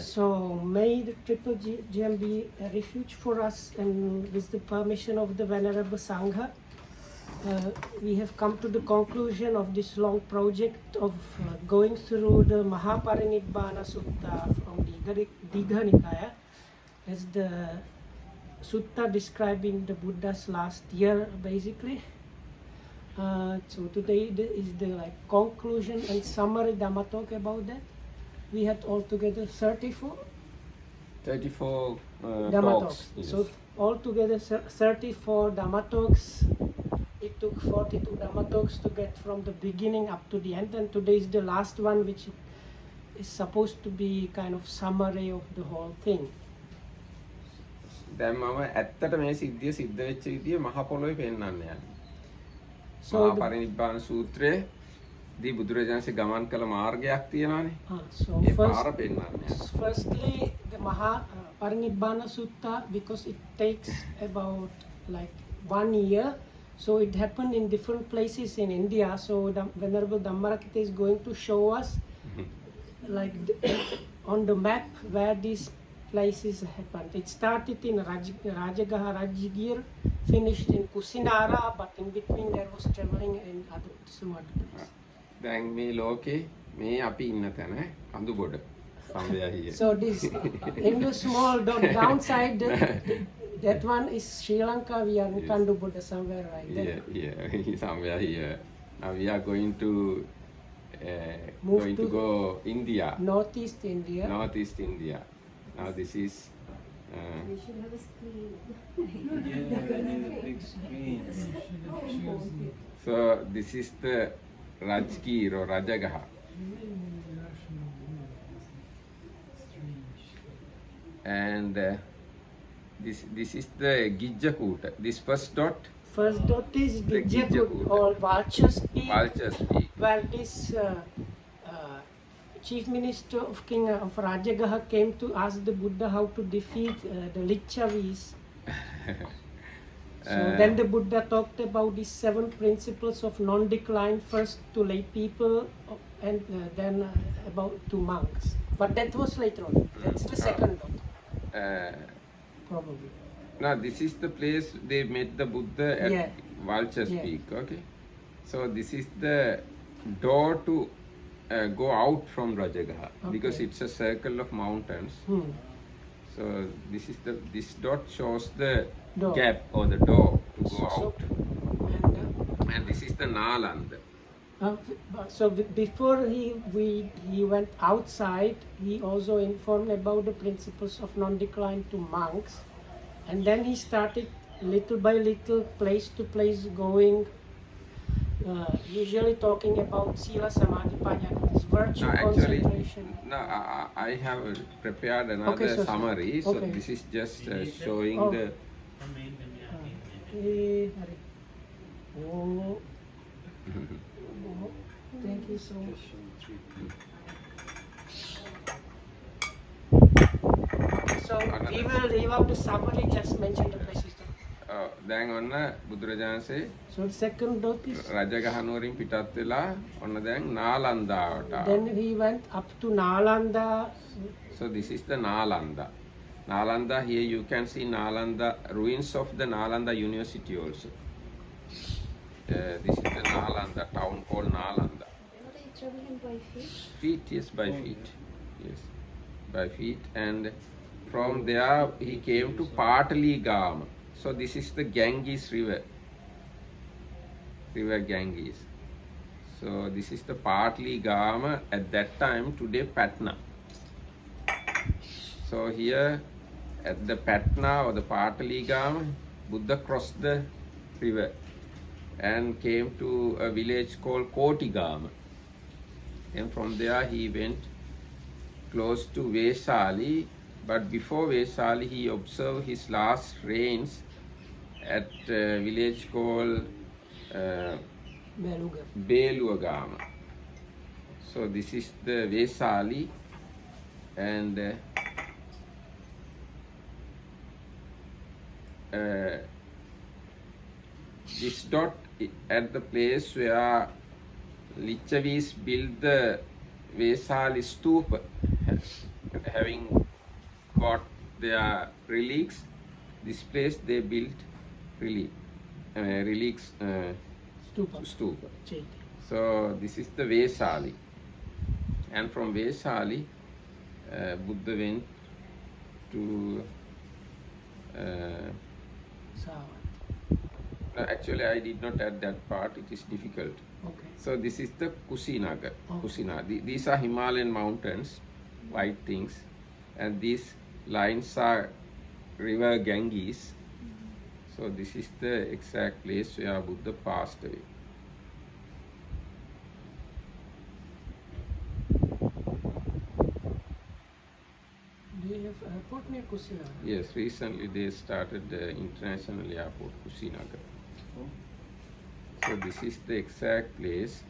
So may the Triple Gem be a refuge for us, and with the permission of the Venerable Sangha, we have come to the conclusion of this long project of going through the Maha parinibbana Sutta from Digha Nikaya, as the sutta describing the Buddha's last year, basically. So today is the conclusion and summary Dhamma talk about that. We had altogether 34 Dhamma talks. Yes. So altogether 34 Dhamma talks. It took 42 Dhamma talks to get from the beginning up to the end, and today is the last one, which is supposed to be kind of summary of the whole thing. දැන් මම ඇත්තට මේ සිද්ධිය සිද්ධ වෙච්ච විදිය මහ පොළොවේ පෙන්වන්න යන්නේ. So මහා පරිනිබ්බාන සූත්‍රයේ දී බුදුරජාණන්සේ ගමන් කළ මාර්ගයක් තියෙනවානේ. So ඒ පාර පෙන්වන්න යන්නේ. firstly, the Maha Parinibbana Sutta, because it takes about 1 year. So it happened in different places in India. So the Venerable Dhammarakita is going to show us on the map where these places happened. It started in Rajagaha, Rajgir, finished in Kusinara, but in between there was traveling in some other places. දැන් මේ ලෝකේ මේ අපි ඉන්න තැන කඳුබොඩ සම්වැය හිය. So this in the small downside, that one is Sri Lanka. We are in Kandubuddha somewhere right there. Yeah, somewhere here. Now we are going to go India. Northeast India. Northeast India. Now this is. We should have a screen. Big screens. So this is the Rajgir or Rajagaha. And this is the Gijjakuta. This first dot. First dot is The Gijjakuta or Vulture's Peak, Vulture's Peak. where this chief minister of King of Rajagaha came to ask the Buddha how to defeat the Lichavis. So then the Buddha talked about these 7 principles of non-decline, first to lay people and then about to monks. But that was later on. That's the second dot, probably. Now this is the place they met the Buddha at Vulture's Yeah. Peak. Okay. So this is the door to go out from Rajagaha, because it's a circle of mountains. So this dot shows the Door. gap or the door to go So- out. And this is the Nalanda. So before he went outside, he also informed about the principles of non-decline to monks, and then he started little by little, place to place, going. Usually talking about Sila Samadhi Panyana, this virtue concentration. No, I have prepared another summary. So okay. this is just showing the. Oh, thank you so much. So we will leave out the summary, just mention the places. දැන් ඔන්න බුදුරජාණන්සේ So the second dot is. Rajagaha නුවරින් පිටත් වෙලා ඔන්න දැන් නාලන්දාවට ආවා. Then he went up to Nalanda. So this is the Nalanda. Nalanda, here you can see Nalanda, ruins of the Nalanda University also. This is the Nalanda town called Nalanda. Were they traveling by feet? Feet, yes, by feet. Yes, by feet. And from there he came to Pataligama. So this is the Ganges river. River Ganges. So this is the Pataligama at that time, today Patna. So here at the Patna or the Pataligama, Buddha crossed the river and came to a village called Kotigama. And from there he went close to Vesali, but before Vesali he observed his last rains at a village called Beluagama. So this is the Vesali, and this dot at the place where Lichavis built the Vesali Stupa. having got their relics, this place they built relics stupa. Chaitya. So this is the Vesali, and from Vesali, Buddha went to. Savat. Actually, I did not add that part. It is difficult. Okay. So this is the Kusinagar. Okay. These are Himalayan mountains, white things, and these lines are river Ganges. So this is the exact place where Buddha passed away. Do you have airport near Kusinagar? Yes, recently they started the international airport, Kusinagar. So this is the exact place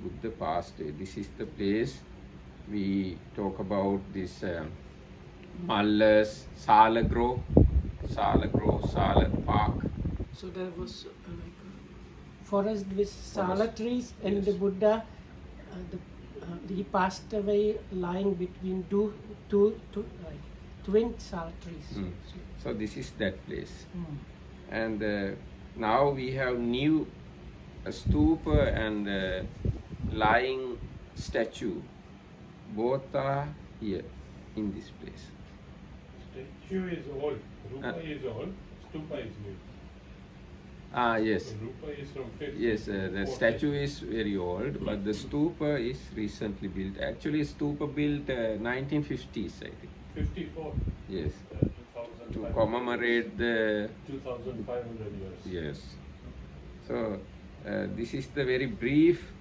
Buddha passed away. This is the place we talk about this Mallas, Sala Grove, Sala Park. So there was like a forest with sala trees, and Yes. the Buddha, he passed away lying between two twin sala trees. Mm. So this is that place. Mm. And now we have new stupa and lying statue. Both are here in this place. Statue is old, Rupa is old, Stupa is new. Yes. So Rupa is from 50. Yes, the statue is very old, but the stupa is recently built. Actually, stupa built 1950s, I think. 54. Yes, 2500 to commemorate the 2500 years. yes. So this is the very brief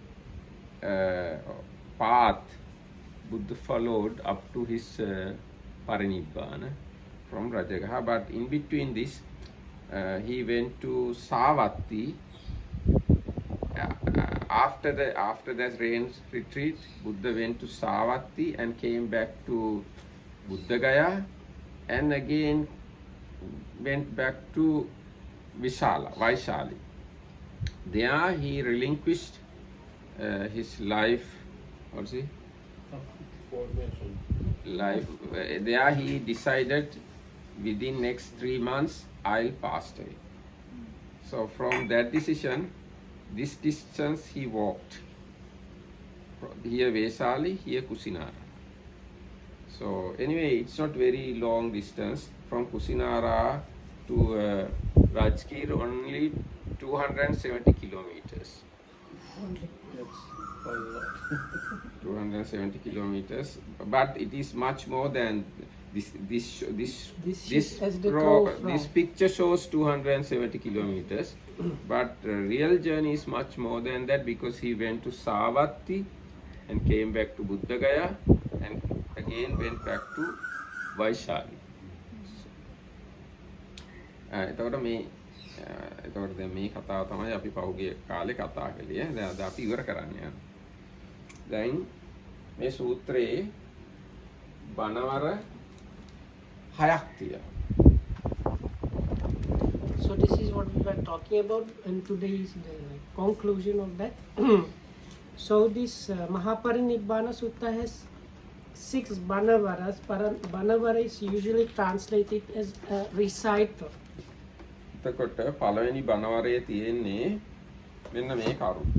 path Buddha followed up to his parinibbana from Rajagaha. But in between this, he went to Savatthi. After that rain retreat, Buddha went to Savatthi and came back to Buddhagaya, and again went back to Vaishali. There he relinquished his life. What's it? Formation. Life. There he decided within next 3 months I'll pass away. So from that decision, this distance he walked. Here Vesali, here Kusinara. So anyway, it's not very long distance from Kusinara to Rajgir, only 270 kilometers. That's quite a lot. 270 kilometers, but it is much more than this. This picture shows 270 kilometers, but real journey is much more than that, because he went to Savatthi and came back to Buddhagaya and again went back to Vaishali. එතකොට දැන් මේ කතාව තමයි අපි පහුගිය කාලේ කතා කළේ. දැන් අද අපි ඉවර කරන්න යනවා. දැන් මේ සූත්‍රයේ බණවර 6ක් තියෙනවා. So this is what we were talking about, and today is the conclusion of that. So this Maha Parinibbana Sutta has 6 banavaras. Banavara is usually translated as a reciter. එතකොට පළවෙනි බණවරයේ තියෙන්නේ මෙන්න මේ කරුණ.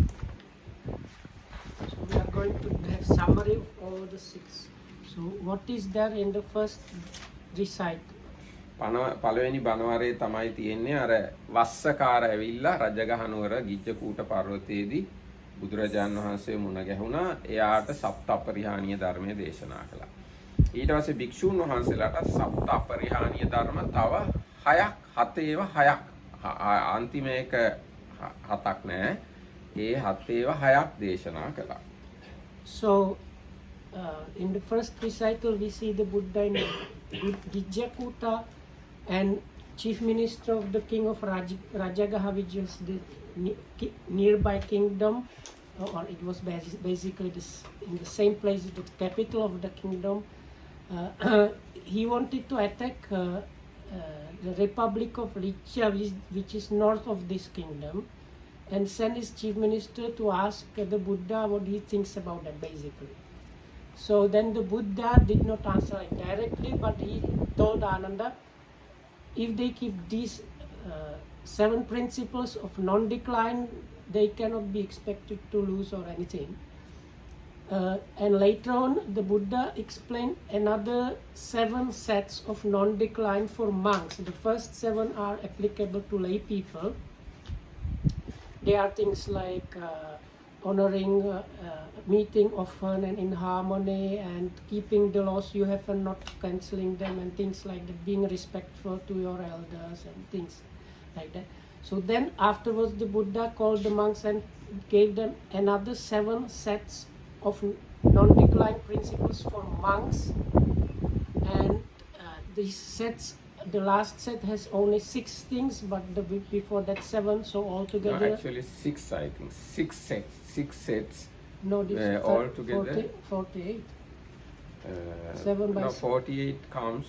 So we are going to have summary of all the 6. So what is there in the first reciter? පළවෙනි බණවරයේ තමයි තියෙන්නේ අර වස්සකාර ඇවිල්ලා රජගහ නුවර ගිජ්ජකූට පර්වතයේදී බුදුරජාණන් වහන්සේ මුණ ගැහුණා. එයාට සප්ත අපරිහානීය ධර්මයේ දේශනා කළා. ඊට පස්සේ භික්ෂුන් වහන්සේලාට සප්ත අපරිහානීය ධර්ම තව 6ක් 7 ඒවා 6ක් අන්තිම එක 7ක් නෑ. ඒ 7 ඒවා 6ක් දේශනා කළා. So in the first recital we see the Buddha in Gijjakuta and chief minister of the king of Rajagaha, which is the nearby kingdom, or it was basically in the same place, the capital of the kingdom. He wanted to attack the Republic of Licha, which is north of this kingdom, and send his chief minister to ask the Buddha what he thinks about that, basically. So then the Buddha did not answer it directly, but he told Ananda, if they keep these 7 principles of non-decline, they cannot be expected to lose or anything. And later on, the Buddha explained another 7 sets of non-decline for monks. The first 7 are applicable to lay people. They are things like honoring, meeting often and in harmony, and keeping the laws you have and not cancelling them, and things like that, being respectful to your elders and things like that. So then afterwards the Buddha called the monks and gave them another 7 sets of non-decline principles for monks, and these sets, the last set has only 6 things, but before that 7, so altogether... No, actually 6, I think. 6 sets. No, this all together. 48. 7 by 48 comes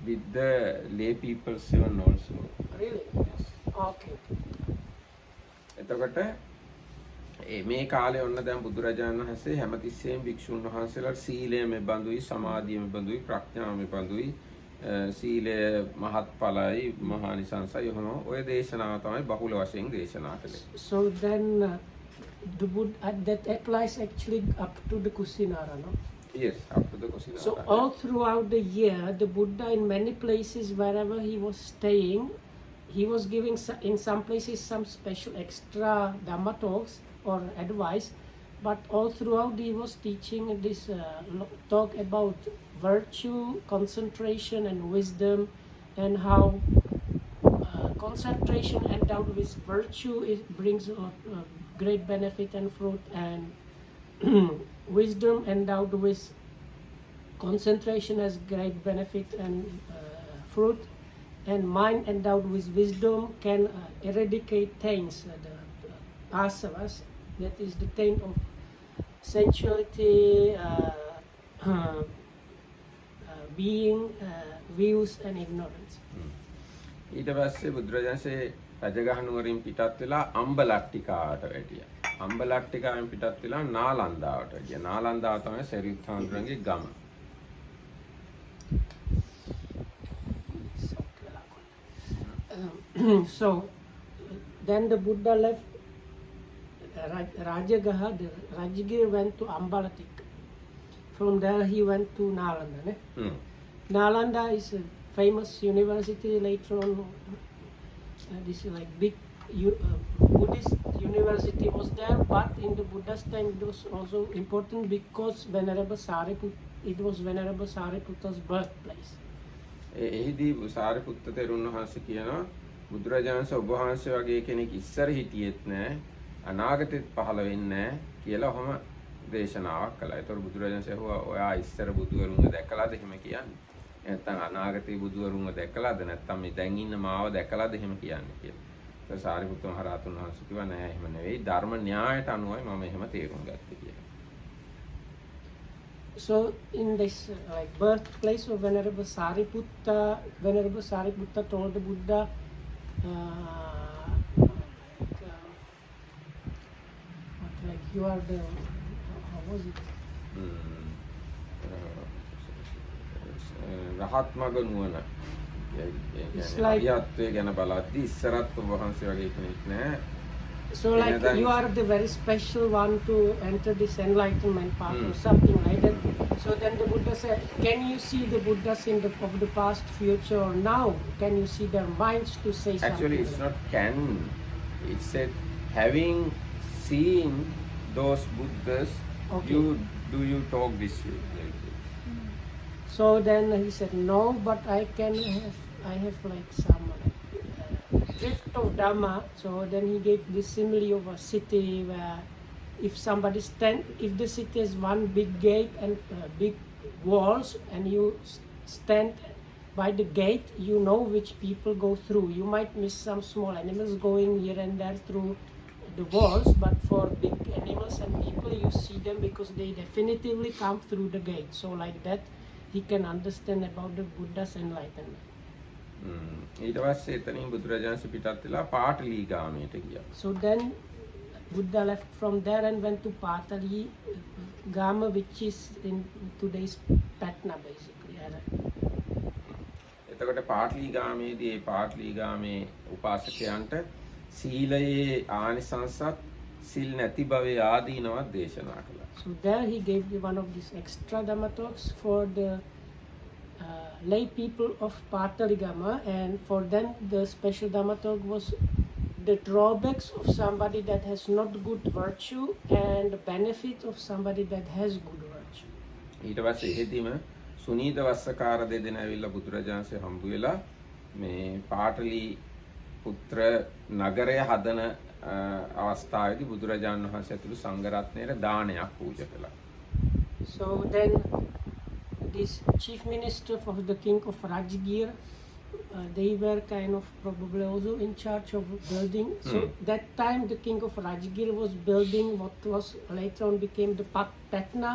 with the lay people 7 also. Really? Yes. Okay. එතකොට මේ කාලේ ඔන්න දැන් බුදුරජාණන් වහන්සේ හැමතිස්සෙම භික්ෂුන් වහන්සේලාට සීලය මෙබඳුයි, සමාධිය මෙබඳුයි, ප්‍රඥාව මෙබඳුයි, සීලය මහත්ඵලයි, මහානිසංසයි, ඔය දේශනාව තමයි බහුල වශයෙන් දේශනා කළේ. So then the Buddha, that applies actually up to the Kusinara, no? Yes, up to the Kusinara. So all throughout the year, the Buddha in many places, wherever he was staying, he was giving in some places some special extra Dhamma talks or advice, but all throughout he was teaching this talk about virtue, concentration and wisdom, and how concentration endowed with virtue brings great benefit and fruit, and wisdom endowed with concentration has great benefit and fruit, and mind endowed with wisdom can eradicate taints, the asavas, that is the taint of sensuality, being, views and ignorance. ඊට පස්සේ බුදුරජාණන්සේ රජගහ නුවරින් පිටත් වෙලා අම්බලට්ටිකාවට වැටියා. අම්බලට්ටිකාවෙන් පිටත් වෙලා නාලන්දාවට ගියා. නාලන්දාව තමයි සරියුත් හාමුදුරන්ගේ ගම. So then the Buddha left Rajagaha, the Rajagir went to Ambalatika. From there he went to Nalanda. Nalanda is a famous university. Later on, this is like big Buddhist university was there, but in the Buddha's time it was also important because Venerable Sariputta, it was Venerable Sariputta's birthplace. එහිදී සාරිපුත්ත තෙරුන් වහන්සේ කියනවා බුදුරජාණන් ඔබ වහන්සේ වගේ කෙනෙක් ඉස්සර හිටියෙත් නෑ, අනාගතෙත් පහළ වෙන්නේ නෑ කියලා ඔහම දේශනාවක් කළා. ඒතකොට බුදුරජාණන් ඇහුවා ඔයා ඉස්සර බුදුවරුන්ව දැකලාද එහෙම කියන්නේ? නැත්නම් අනාගතේ බුදුවරුන්ව දැකලාද? නැත්නම් මේ දැන් ඉන්න මාව දැකලාද එහෙම කියන්නේ කියලා. ඒක සාරිපුත්ත මහ රහතුන් වහන්සේ කිව්වා නෑ එහෙම නෙවෙයි, ධර්ම න්‍යායට අනුවයි මම එහෙම තේරුම් ගත්තේ කියලා. So in this like birthplace of Venerable Sariputta told the Buddha, like you are the, how was it? රහත් මග නුවණ. It's like, අරියත්වය ගැන බලද්දී ඉස්සරත් ඔබ වහන්සේ වගේ කෙනෙක් නෑ. so like you are the very special one to enter this enlightenment path or something like that. So then the Buddha said, can you see the Buddhas in of the past, future or now? Can you see their minds to say something? Actually it's not can, it said having seen those Buddhas, Okay. you talk this way. So then he said, no, but I have like some drift of Dhamma. So then he gave this simile of a city where if the city has one big gate and big walls, and you stand by the gate, you know which people go through. You might miss some small animals going here and there through the walls, but for big animals and people, you see them because they definitively come through the gate. So like that, he can understand about the Buddha's enlightenment. ඊට පස්සේ එතනින් බුදුරජාණන් පිටත් වෙලා පාටලී ගාමයට ගියා. So then Buddha left from there and went to Patali Gama, which is in today's Patna basically. එතකොට පාටලීගාමේදී ඒ පාටලීගාමේ උපාසකයන්ට සීලයේ ආනිසංසත් සිල් නැති භවයේ ආදීනවත් දේශනා කළා. So there he gave one of these extra Dhamma talks for the lay people of Pataligama, and for them the special Dhamma talk was the drawbacks of somebody that has not good virtue and the benefit of somebody that has good virtue. ඊට පස්සේ එහෙදිම සුනීත වස්සකාර දෙදෙනා ඇවිල්ලා බුදුරජාණන්සේ හම්බ වෙලා මේ පාටලි පුත්‍ර නගරය හදන අවස්ථාවේදී බුදුරජාණන් වහන්සේ ඇතුළු සංඝ රත්නයට දානයක් පූජා කළා. So then this chief minister of the king of Rajgir, they were kind of probably also in charge of building. So that time the king of Rajgir was building what was later on became the Patna.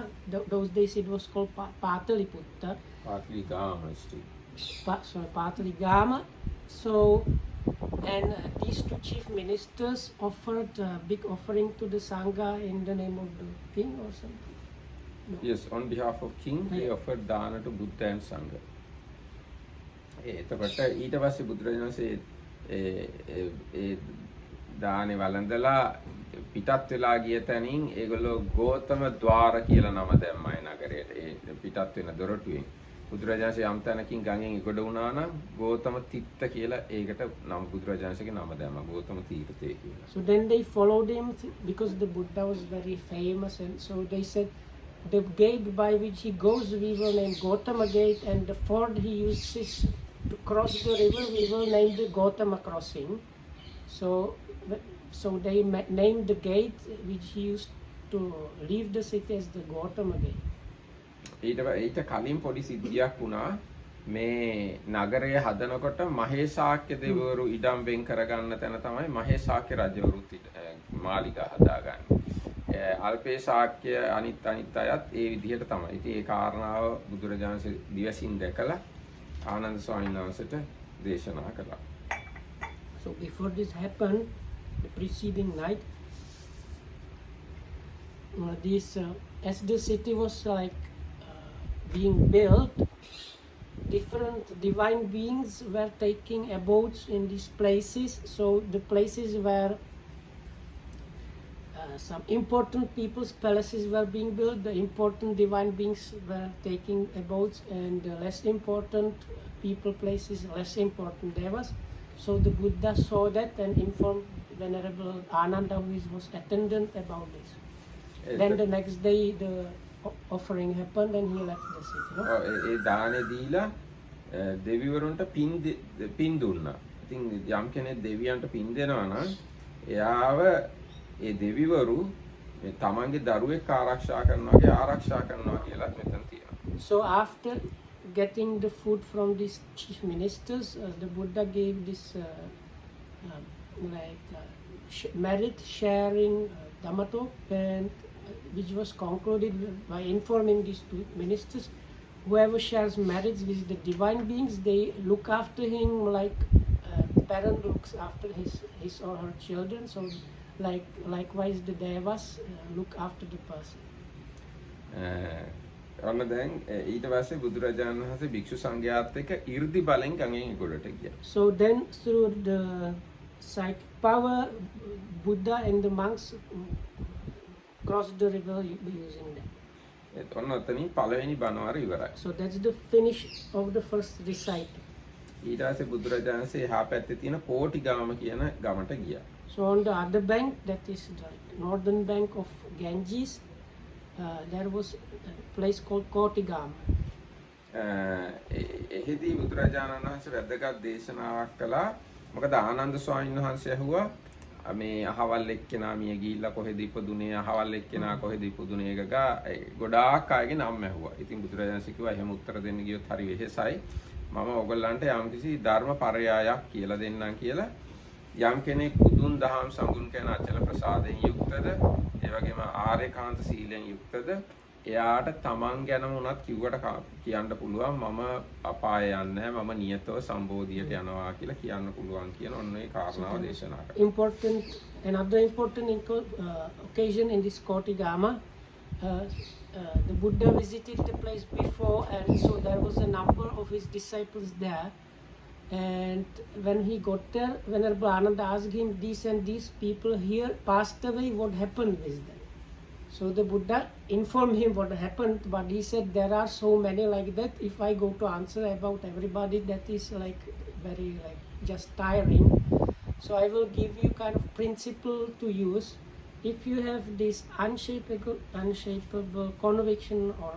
Those days it was called Pataliputta. පාටලීගාම Pataligama. So and these two chief ministers offered a big offering to the Sangha in the name of the king or something. No. Yes, on behalf of king, they offered dana to Buddha and Sangha. එතකොට ඊට පස්සේ බුදුරජාණන්සේ ඒ දානේ වළඳලා පිටත් වෙලා ගිය තැනින් ඒගොල්ලෝ ගෝතම ద్వාර කියලා නම දැම්මයි නගරයට. ඒ පිටත් වෙන දොරටුවෙන් බුදුරජාණන්සේ යම් තැනකින් ගඟෙන් ඉගොඩ වුණා නම් ගෝතම තිත්ත කියලා ඒකට නම බුදුරජාණන්සේගේ නම දැම්මා. ගෝතම තීර්ථය කියලා. So then they followed him because the Buddha was very famous, and so they said the gate by which he goes we will name Gautama gate, and the ford he uses to cross the river we will name the Gautama crossing. So they named the gate which he used to leave the city as the Gautama gate. ඊට කලින් පොඩි සිද්ධියක් වුණා. මේ නගරය හදනකොට මහේසාක්‍ය දෙවිවරු ඉඩම් වෙන් කරගන්න තැන තමයි මහේසාක්‍ය රජවරුත් මාලිගා හදාගන්නේ. අල්පේසාක්‍ය අනිත් අයත් ඒ විදිහට තමයි. ඉතින් ඒ කාරණාව බුදුරජාණන්සේ දිවසින් දැකලා ආනන්ද ස්වාමීන් වහන්සේට දේශනා කළා. So before this happened, the preceding night, as the city was like being built, different divine beings were taking abodes in these places. So the places where some important people's palaces were being built, the important divine beings were taking abodes, and the less important people places, less important devas. So the Buddha saw that and informed Venerable Ananda, who was attendant, about this. Then the next day the offering happened and he left the city. No? ඒ දානේ දීලා දෙවිවරුන්ට පින් දුන්නා. ඉතින් යම් කෙනෙක් දෙවියන්ට පින් දෙනවා නම් එයාව ඒ දෙවිවරු මේ තමන්ගේ දරුවෙක් ආරක්ෂා කරනවා වගේ ආරක්ෂා කරනවා කියලා මෙතන තියෙනවා. So after getting the food from these chief ministers, the Buddha gave this merit sharing Dhamma talk, and which was concluded by informing these two ministers, whoever shares merits with the divine beings, they look after him like a parent looks after his or her children. So likewise the devas look after the person. ඔන්න දැන් ඊට පස්සේ බුදුරජාණන් වහන්සේ භික්ෂු සංඝයාත් එක්ක 이르දි බලෙන් ගඟෙන් ඉගොඩට ගියා. So then through the psychic power, Buddha and the monks crossed the river using them. ඔන්න ඔතනින් පළවෙනි බණවර ඉවරයි. So that's the finish of the first recital. ඊට පස්සේ බුදුරජාණන්සේ එහා පැත්තේ තියෙන කෝටිගාම කියන ගමට ගියා. So on the other bank, that is the northern bank of Ganges, there was a place called Kotigam. එහිදී බුදුරජාණන් වහන්සේ වැදගත් දේශනාවක් කළා. මොකද ආනන්ද ස්වාමීන් වහන්සේ ඇහුවා මේ අහවල් එක්කෙනා මිය ගිහිල්ලා කොහෙද ඉපදුනේ, අහවල් එක්කෙනා කොහෙද ඉපදුනේ එකක ගොඩාක් අයගේ නම් ඇහුවා. ඉතින් බුදුරජාණන් කිව්වා එහෙම උත්තර දෙන්න ගියොත් හරි වෙහෙසයි. මම ඔයගොල්ලන්ට යම්කිසි ධර්ම පරයායක් කියලා දෙන්නම් කියලා. යම් කෙනෙක් බුදුන් දහම් සඟුන් කියන අචල ප්‍රසාදයෙන් යුක්තද, ඒ වගේම ආර්යකාන්ත සීලයෙන් යුක්තද, එයාට තමන් ගැනම උනත් කිව්වට කියන්න පුළුවන් මම අපාය යන්නේ නැහැ, මම නියතව සම්බෝධියට යනවා කියලා කියන්න පුළුවන් කියන ඔන්න ඒ කාරණාව දේශනා කරා. Important another important occasion in this Kotigama, the Buddha visited the place before, and so there was a number of his disciples there. And when he got there, Venerable Ananda asked him, these and these people here passed away, what happened with them? So the Buddha informed him what happened, but he said, there are so many like that. If I go to answer about everybody, that is like very like just tiring. So I will give you kind of principle to use. If you have this unshakable conviction or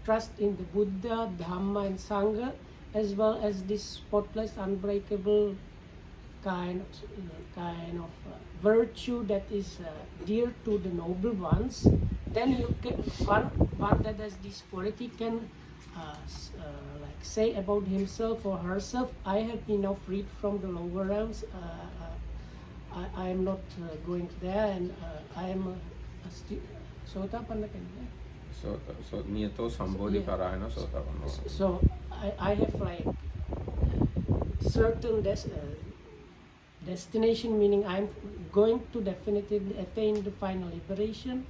trust in the Buddha, Dhamma and Sangha, as well as this spotless, unbreakable kind of virtue that is dear to the noble ones, then you can one that has this quality can like say about himself or herself, I have been freed from the lower realms. I am not going there, and I am Sotapanna. So niyato sambodhi parayana sotapanna. So I have like certain destination, meaning I'm going to definitively attain the final liberation,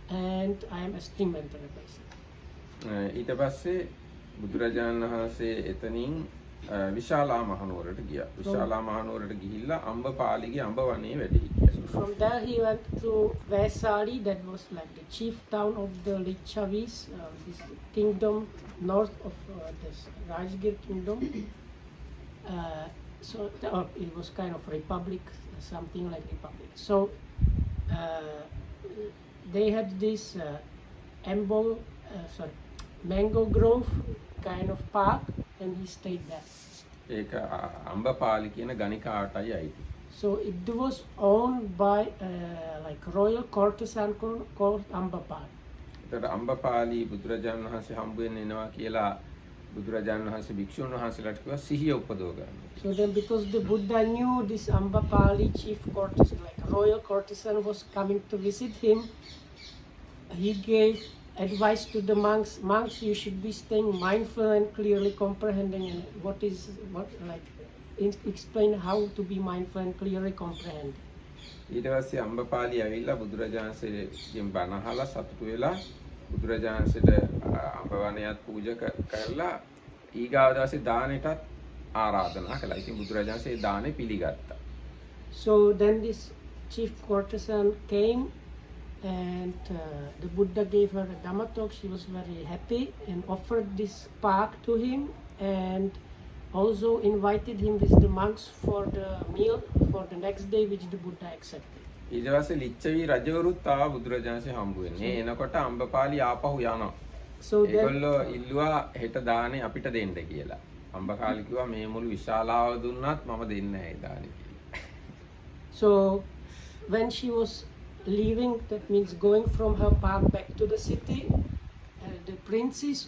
and I am esteemed mentor basically. ඊට පස්සේ බුදුරජාණන් වහන්සේ එතනින් විශාලා මහනුවරට ගියා. විශාලා මහනුවරට ගිහිල්ලා අම්බපාලිගේ අම්බ වනයේ වැඩ හිටියා. From there he went to Vaisali, that was like the chief town of the Lichavis, this kingdom north of this Rajgir kingdom. So it was kind of republic, something like republic. So they had this mango grove kind of park, and he stayed there. ඒක අම්බපාලි කියන ගණිකාටයි අයිති. So it was owned by like royal courtesan called Ambapal. ඒතර අම්බපාලි බුදුරජාණන් වහන්සේ හම්බ වෙන්න එනවා කියලා බුදුරජාණන් වහන්සේ භික්ෂුන් වහන්සේලාට කිව්වා සිහිය උපදව ගන්න. So then because the Buddha knew this Ambapali chief courtesan, like royal courtesan, was coming to visit him, he gave advice to the monks. Monks, you should be staying mindful and clearly comprehending, and explain how to be mindful and clearly comprehend. ඊට පස්සේ අම්බපාලි ඇවිල්ලා බුදුරජාණන්සේගෙන් බණ අහලා සතුටු වෙලා බුදුරජාණන්සේට අම්බ වනයත් පූජා කරලා ඊගාව දවසේ දානෙටත් ආරාධනා කළා. ඉතින් බුදුරජාණන්සේ දානෙ පිළිගත්තා. So then this chief courtesan came, and the Buddha gave her a Dhamma talk. She was very happy and offered this park to him, and also invited him with the monks for the meal for the next day, which the Buddha accepted. ඊට පස්සේ ලිච්ඡවි රජවරුත් ආවා බුදුරජාණන්සේ හම්බ වෙන්නේ. එනකොට අම්බපාලි ආපහු යනවා. So then ඒගොල්ලෝ ඉල්ලුවා හෙට දානේ අපිට දෙන්න කියලා. අම්බපාලි කිව්වා මේ මුළු විශාලාව දුන්නත් මම දෙන්නේ නැහැ දානේ කියලා. So when she was leaving, that means going from her park back to the city, the princes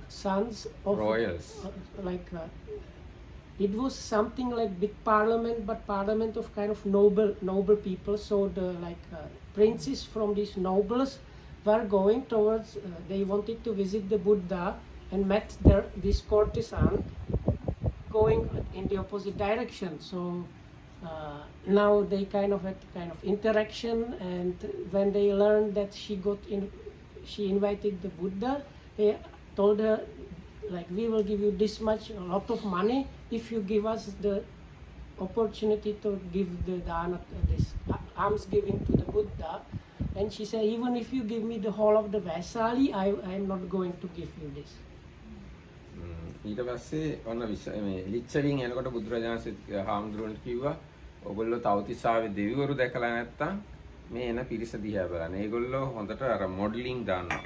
sons of Royals. It was something like big parliament, but parliament of kind of noble people. So the princes from these nobles were going towards. They wanted to visit the Buddha and met this courtesan going in the opposite direction. So now they kind of had interaction, and when they learned that she invited the Buddha, they told her, like, we will give you this much, a lot of money, if you give us the opportunity to give the dana, this alms giving to the Buddha. And she said, even if you give me the whole of the Vaisali, I am not going to give you this. ඊට පස්සේ ඔන්න මේ ලිච්ඡවින් එනකොට බුදුරජාණන්සේ හාමුදුරුවන්ට කිව්වා ඔයගොල්ලෝ තවතිසාවේ දෙවිවරු දැකලා නැත්තම් මේ එන පිරිස දිහා බලන්න. ඒගොල්ලෝ හොඳට අර මොඩලින් දානවා.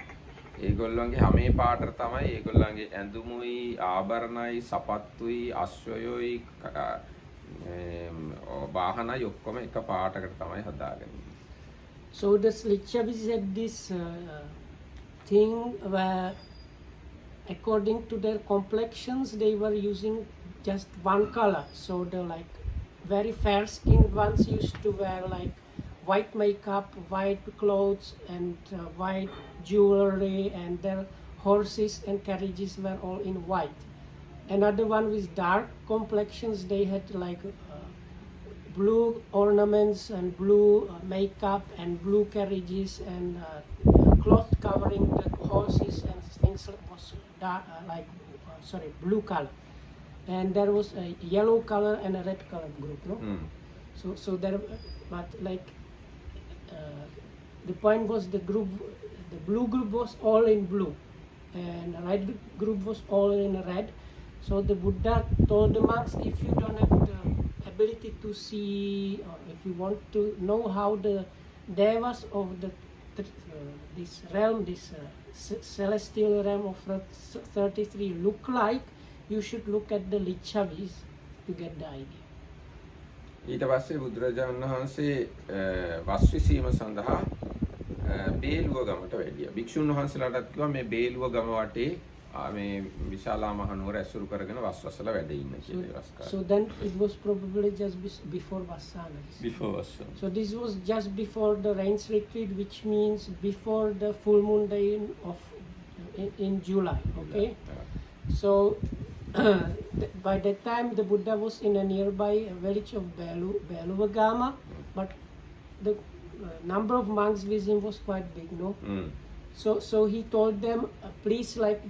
ඒගොල්ලන්ගේ හැමේ පාටර තමයි ඒගොල්ලන්ගේ ඇඳුමුයි ආභරණයි සපත්තුයි අශ්වයෝයි වාහනයි ඔක්කොම එක පාටකට තමයි හදාගන්නේ. So the Lichavis had this thing where according to their complexions they were using just one color. So the very fair skinned ones used to wear white makeup, white clothes, and white jewelry, and their horses and carriages were all in white. Another one with dark complexions, they had blue ornaments and blue makeup and blue carriages and cloth covering the horses and things was dark, blue color. And there was a yellow color and a red color group, no? So there, but like the point was the blue group was all in blue, and the red group was all in red. So the Buddha told the monks, if you don't have the ability to see, or if you want to know how the devas of this realm, this celestial realm of 33 look like, you should look at the Lichavis to get the idea. ඊට පස්සේ බුදුරජාණන් වහන්සේ වස් විසීම සඳහා බේලුව ගමට වැඩියා. භික්ෂුන් වහන්සේලාටත් කිව්වා මේ බේලුව ගම වටේ මේ විශාලා මහනුවර ඇසුරු කරගෙන වස් වසලා වැඩ ඉන්න කියලා ඉවස්කාර. So then it was probably just before Vassana. Before Vassana. So this was just before the rains retreat, which means before the full moon day in July. Okay. So by that time the Buddha was in a nearby village of Beluvagama, but the number of monks with him was quite big, no? So he told them, please like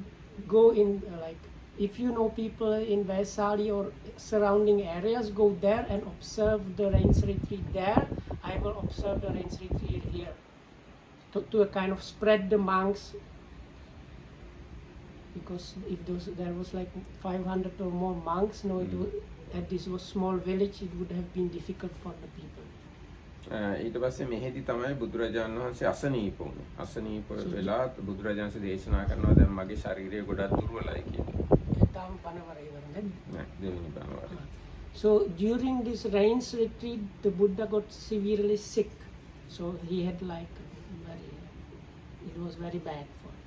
go in, like if you know people in Vaisali or surrounding areas, go there and observe the rains retreat there. I will observe the rains retreat here to a kind of spread the monks, because if there was like 500 or more monks, no, and this was small village, it would have been difficult for the people. ඊට පස්සේ මෙහෙදි තමයි බුදුරජාණන් වහන්සේ අසනීප වුණේ. අසනීප වෙලා බුදුරජාණන් වහන්සේ දේශනා කරනවා දැන් මගේ ශරීරය ගොඩක් දුර්වලයි කියලා. තාම පනවර ඉවර නේද? නෑ, දෙවෙනි පනවර. So during this rains retreat, the Buddha got severely sick. So he had like it was very bad for him.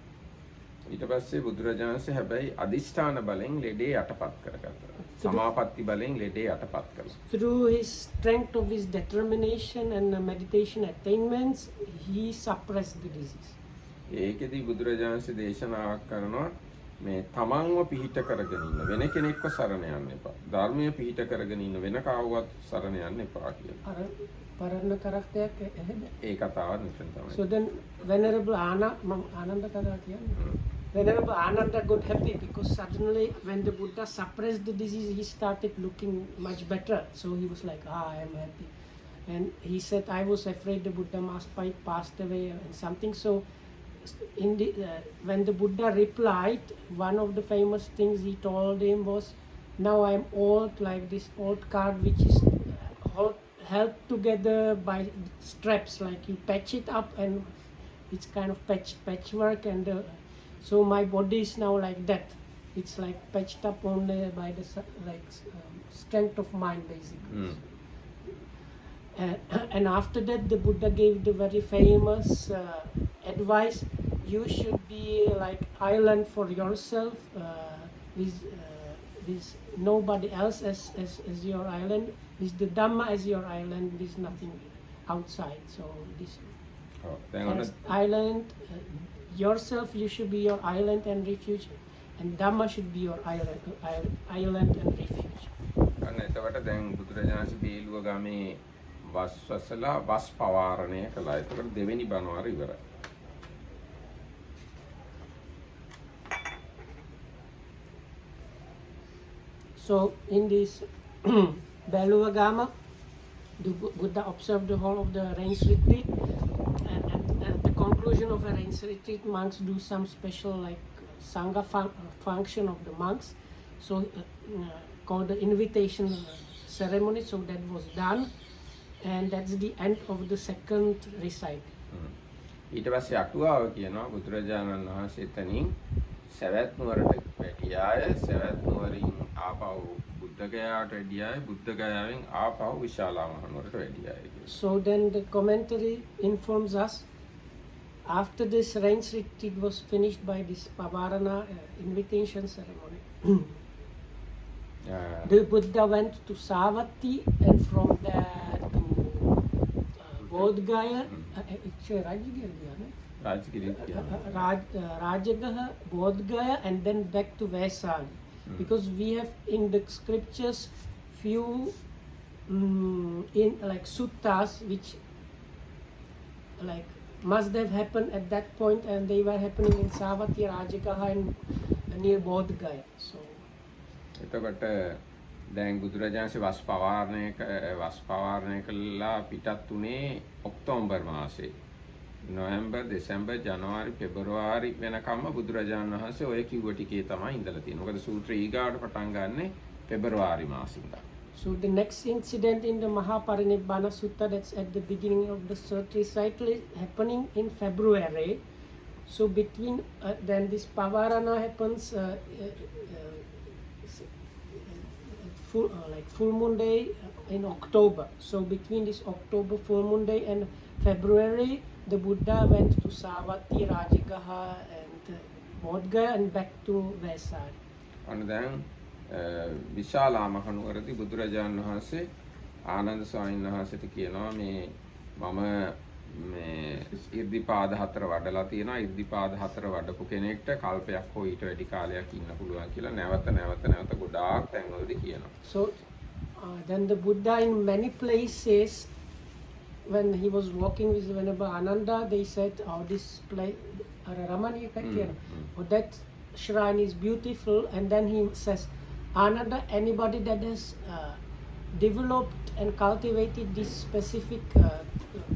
ඊට පස්සේ බුදුරජාණන් වහන්සේ හැබැයි අදිෂ්ඨාන බලෙන් ලෙඩේ යටපත් කරගත්තා. සමාපatti බලෙන් ලෙඩේ යටපත් කළා. Through his strength of his determination and meditation attainments, he suppressed the disease. ඒකෙදි බුදුරජාණන් වහන්සේ දේශනාවක් කරනවා මේ තමන්ව පිහිට කරගෙන ඉන්න වෙන කෙනෙක්ව සරණ යන්න එපා. ධර්මය පිහිට කරගෙන ඉන්න වෙන කාවවත් සරණ යන්න එපා කියලා. පරණ කරක්ටයක් එහෙද? ඒ කතාව මෙතන තමයි. So then Venerable Ananda කතා කියන්නේ. Venerable Ananda got happy because suddenly when the Buddha suppressed the disease, he started looking much better. So he was like, I am happy. And he said, I was afraid the Buddha must passed away and something. So when the Buddha replied, one of the famous things he told him was, now I am old, like this old card which is held together by straps, like you patch it up and it's kind of patchwork, and so my body is now like that. It's like patched up only by the strength of mind, basically. And after that, the Buddha gave the very famous advice: you should be like island for yourself, with nobody else as your island, with the Dhamma as your island, with nothing outside. So this island, yourself, you should be your island and refuge, and Dhamma should be your island and refuge. අන්න එතකොට දැන් බුදුරජාණන් වහන්සේ බේලුව ගමේ වස් වසලා වස් පවාරණය කළා. එතකොට දෙවෙනි බණවර ඉවරයි. So in this Beluvagama, the Buddha observed the whole of the rains retreat, and at the conclusion of a rains retreat, monks do some special like Sangha function of the monks, so called the invitation ceremony. So that was done, and that's the end of the second recite. ඊට පස්සේ අටුවාව කියනවා බුදුරජාණන් වහන්සේ එතනින් සවැත් නුවරට වැඩියාය. සවැත් නුවරින් ආපහු බුද්ධගයාට වැඩියාය. බුද්ධගයාවෙන් ආපහු විශාලා මහනුවරට වැඩියාය. So then the commentary informs us, after this rains retreat was finished by this Pavarana invitation ceremony, the Buddha went to Savatthi, and from there to Bodh Gaya, Rajagaha, Bodh Gaya, and then back to Vaisali. Because we have in the scriptures few in like suttas which like must have happened at that point, and they were happening in Savatthi Rajagaha and near Bodh Gaya. So එතකොට දැන් බුදුරජාණන්සේ වස් පවාරණය කළා පිටත් උනේ October මාසේ. නොවැම්බර්, දෙසැම්බර්, ජනවාරි, පෙබරවාරි වෙනකම්ම බුදුරජාණන් වහන්සේ ඔය කිව්ව ටිකේ තමයි ඉඳලා තියෙන්නේ. මොකද සූත්‍රය ඊගාවට පටන් ගන්නෙ පෙබරවාරි මාසේ ඉඳලා. So the next incident in the Maha parinibbana sutta, that's at the beginning of the third recital, is happening in February. So between then this pavarana happens like full moon day in October. So between this October full moon day and February, the Buddha went to Savatthi, Rajagaha and Bodh Gaya and back to Vaisali. අන්න දැන් විශාලා මහනුවරදී බුදුරජාණන් වහන්සේ ආනන්ද ස්වාමීන් වහන්සේට කියනවා මම මේ ඉර්ධිපාද 4 වඩලා තියෙනවා. ඉර්ධිපාද 4 වඩපු කෙනෙක්ට කල්පයක් හෝ ඊට වැඩි කාලයක් ඉන්න පුළුවන් කියලා නැවත ගොඩාක් තැන්වලදී කියනවා. So then the Buddha in many places, when he was walking with Venerable Ananda, they said, oh, this place, oh, that shrine is beautiful. And then he says, Ananda, anybody that has developed and cultivated this specific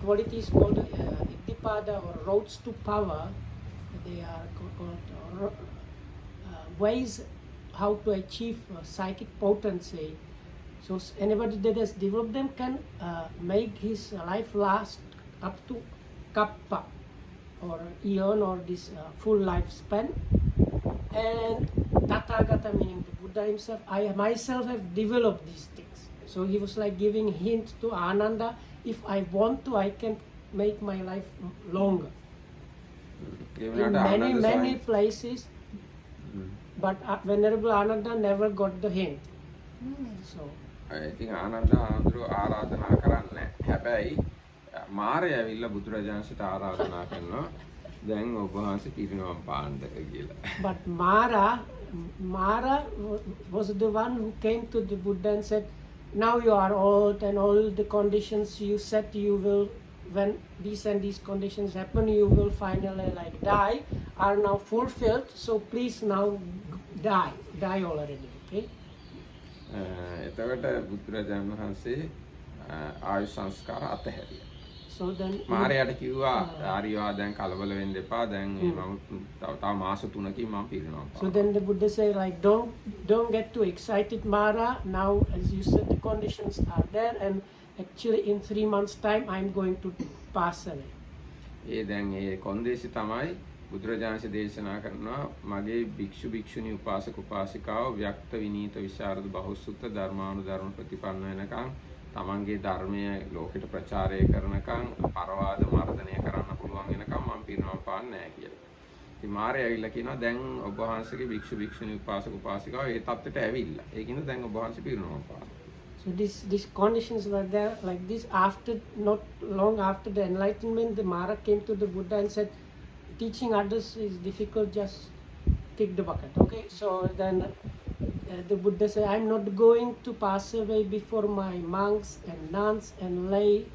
qualities called Iddhipada or roads to power, they are called ways how to achieve psychic potency. So anybody that has developed them can make his life last up to kappa or eon or this full lifespan. And Tathagata, meaning the Buddha himself, I myself have developed these things. So he was like giving hint to Ananda, if I want to, I can make my life longer. In many places, but Venerable Ananda never got the hint. So ඉතින් ආනන්ද හාමුදුරුවෝ ආරාධනා කරන්නේ. හැබැයි මාරය ඇවිල්ලා බුදුරජාණන්සේට ආරාධනා කරනවා දැන් ඔබ වහන්සේ පිරිනවම් පාන්න කියලා. But Mara was the one who came to the Buddha and said, now you are old and all the conditions you said you will, when these and these conditions happen, you will finally like die, are now fulfilled. So please now die already. Okay. එතකොට බුදුරජාණන් වහන්සේ ආයු සංස්කාර අතහැරියා. So then මාරයාට කිව්වා ආර්යවා දැන් කලබල වෙන්න එපා. දැන් මම තව මාස 3කින් මම පිරිනවම් පානවා. So then the Buddha said like don't get too excited, Mara. Now as you said, the conditions are there, and actually in 3 months time I'm going to pass away. දැන් ඒ කොන්දේසි තමයි බුදුරජාණන්සේ දේශනා කරනවා මගේ භික්ෂු භික්ෂුණී උපාසක උපාසිකාව ව්‍යක්ත විනීත විශාරද බහුසුත ධර්මානුධර්ම ප්‍රතිපන්න වෙනකන් තමන්ගේ ධර්මය ලෝකෙට ප්‍රචාරය කරනකන් පරවාද මර්ධනය කරන්න පුළුවන් වෙනකන් මම පිරිනවම් පාන්නේ නැහැ කියලා. ඉතින් මාරය ඇවිල්ලා කියනවා දැන් ඔබ වහන්සේගේ භික්ෂු භික්ෂුණී උපාසක උපාසිකාව ඒ තත්ත්වයට ඇවිල්ලා. ඒකින්ද දැන් ඔබ වහන්සේ පිරිනවම් පානවා. So these conditions were there like this. After not long after the enlightenment, the Mara came to the Buddha and said, teaching others is difficult, just kick the bucket. Okay, so then the Buddha said, I'm not going to pass away before my monks and nuns and lay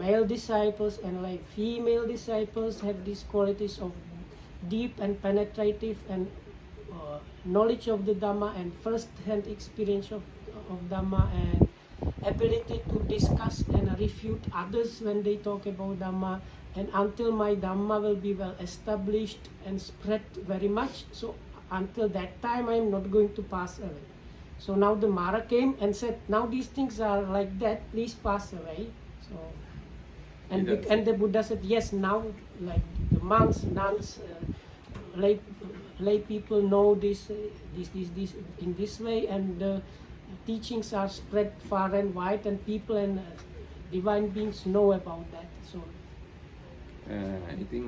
male disciples and like female disciples have these qualities of deep and penetrative and knowledge of the Dhamma and first-hand experience of Dhamma and ability to discuss and refute others when they talk about Dhamma, and until my Dhamma will be well established and spread very much, so until that time I am not going to pass away. So now the Mara came and said, now these things are like that, please pass away. So and the Buddha said, yes, now like the monks, nuns, lay people know this in this way, and the teachings are spread far and wide, and people and divine beings know about that. So ඉතින්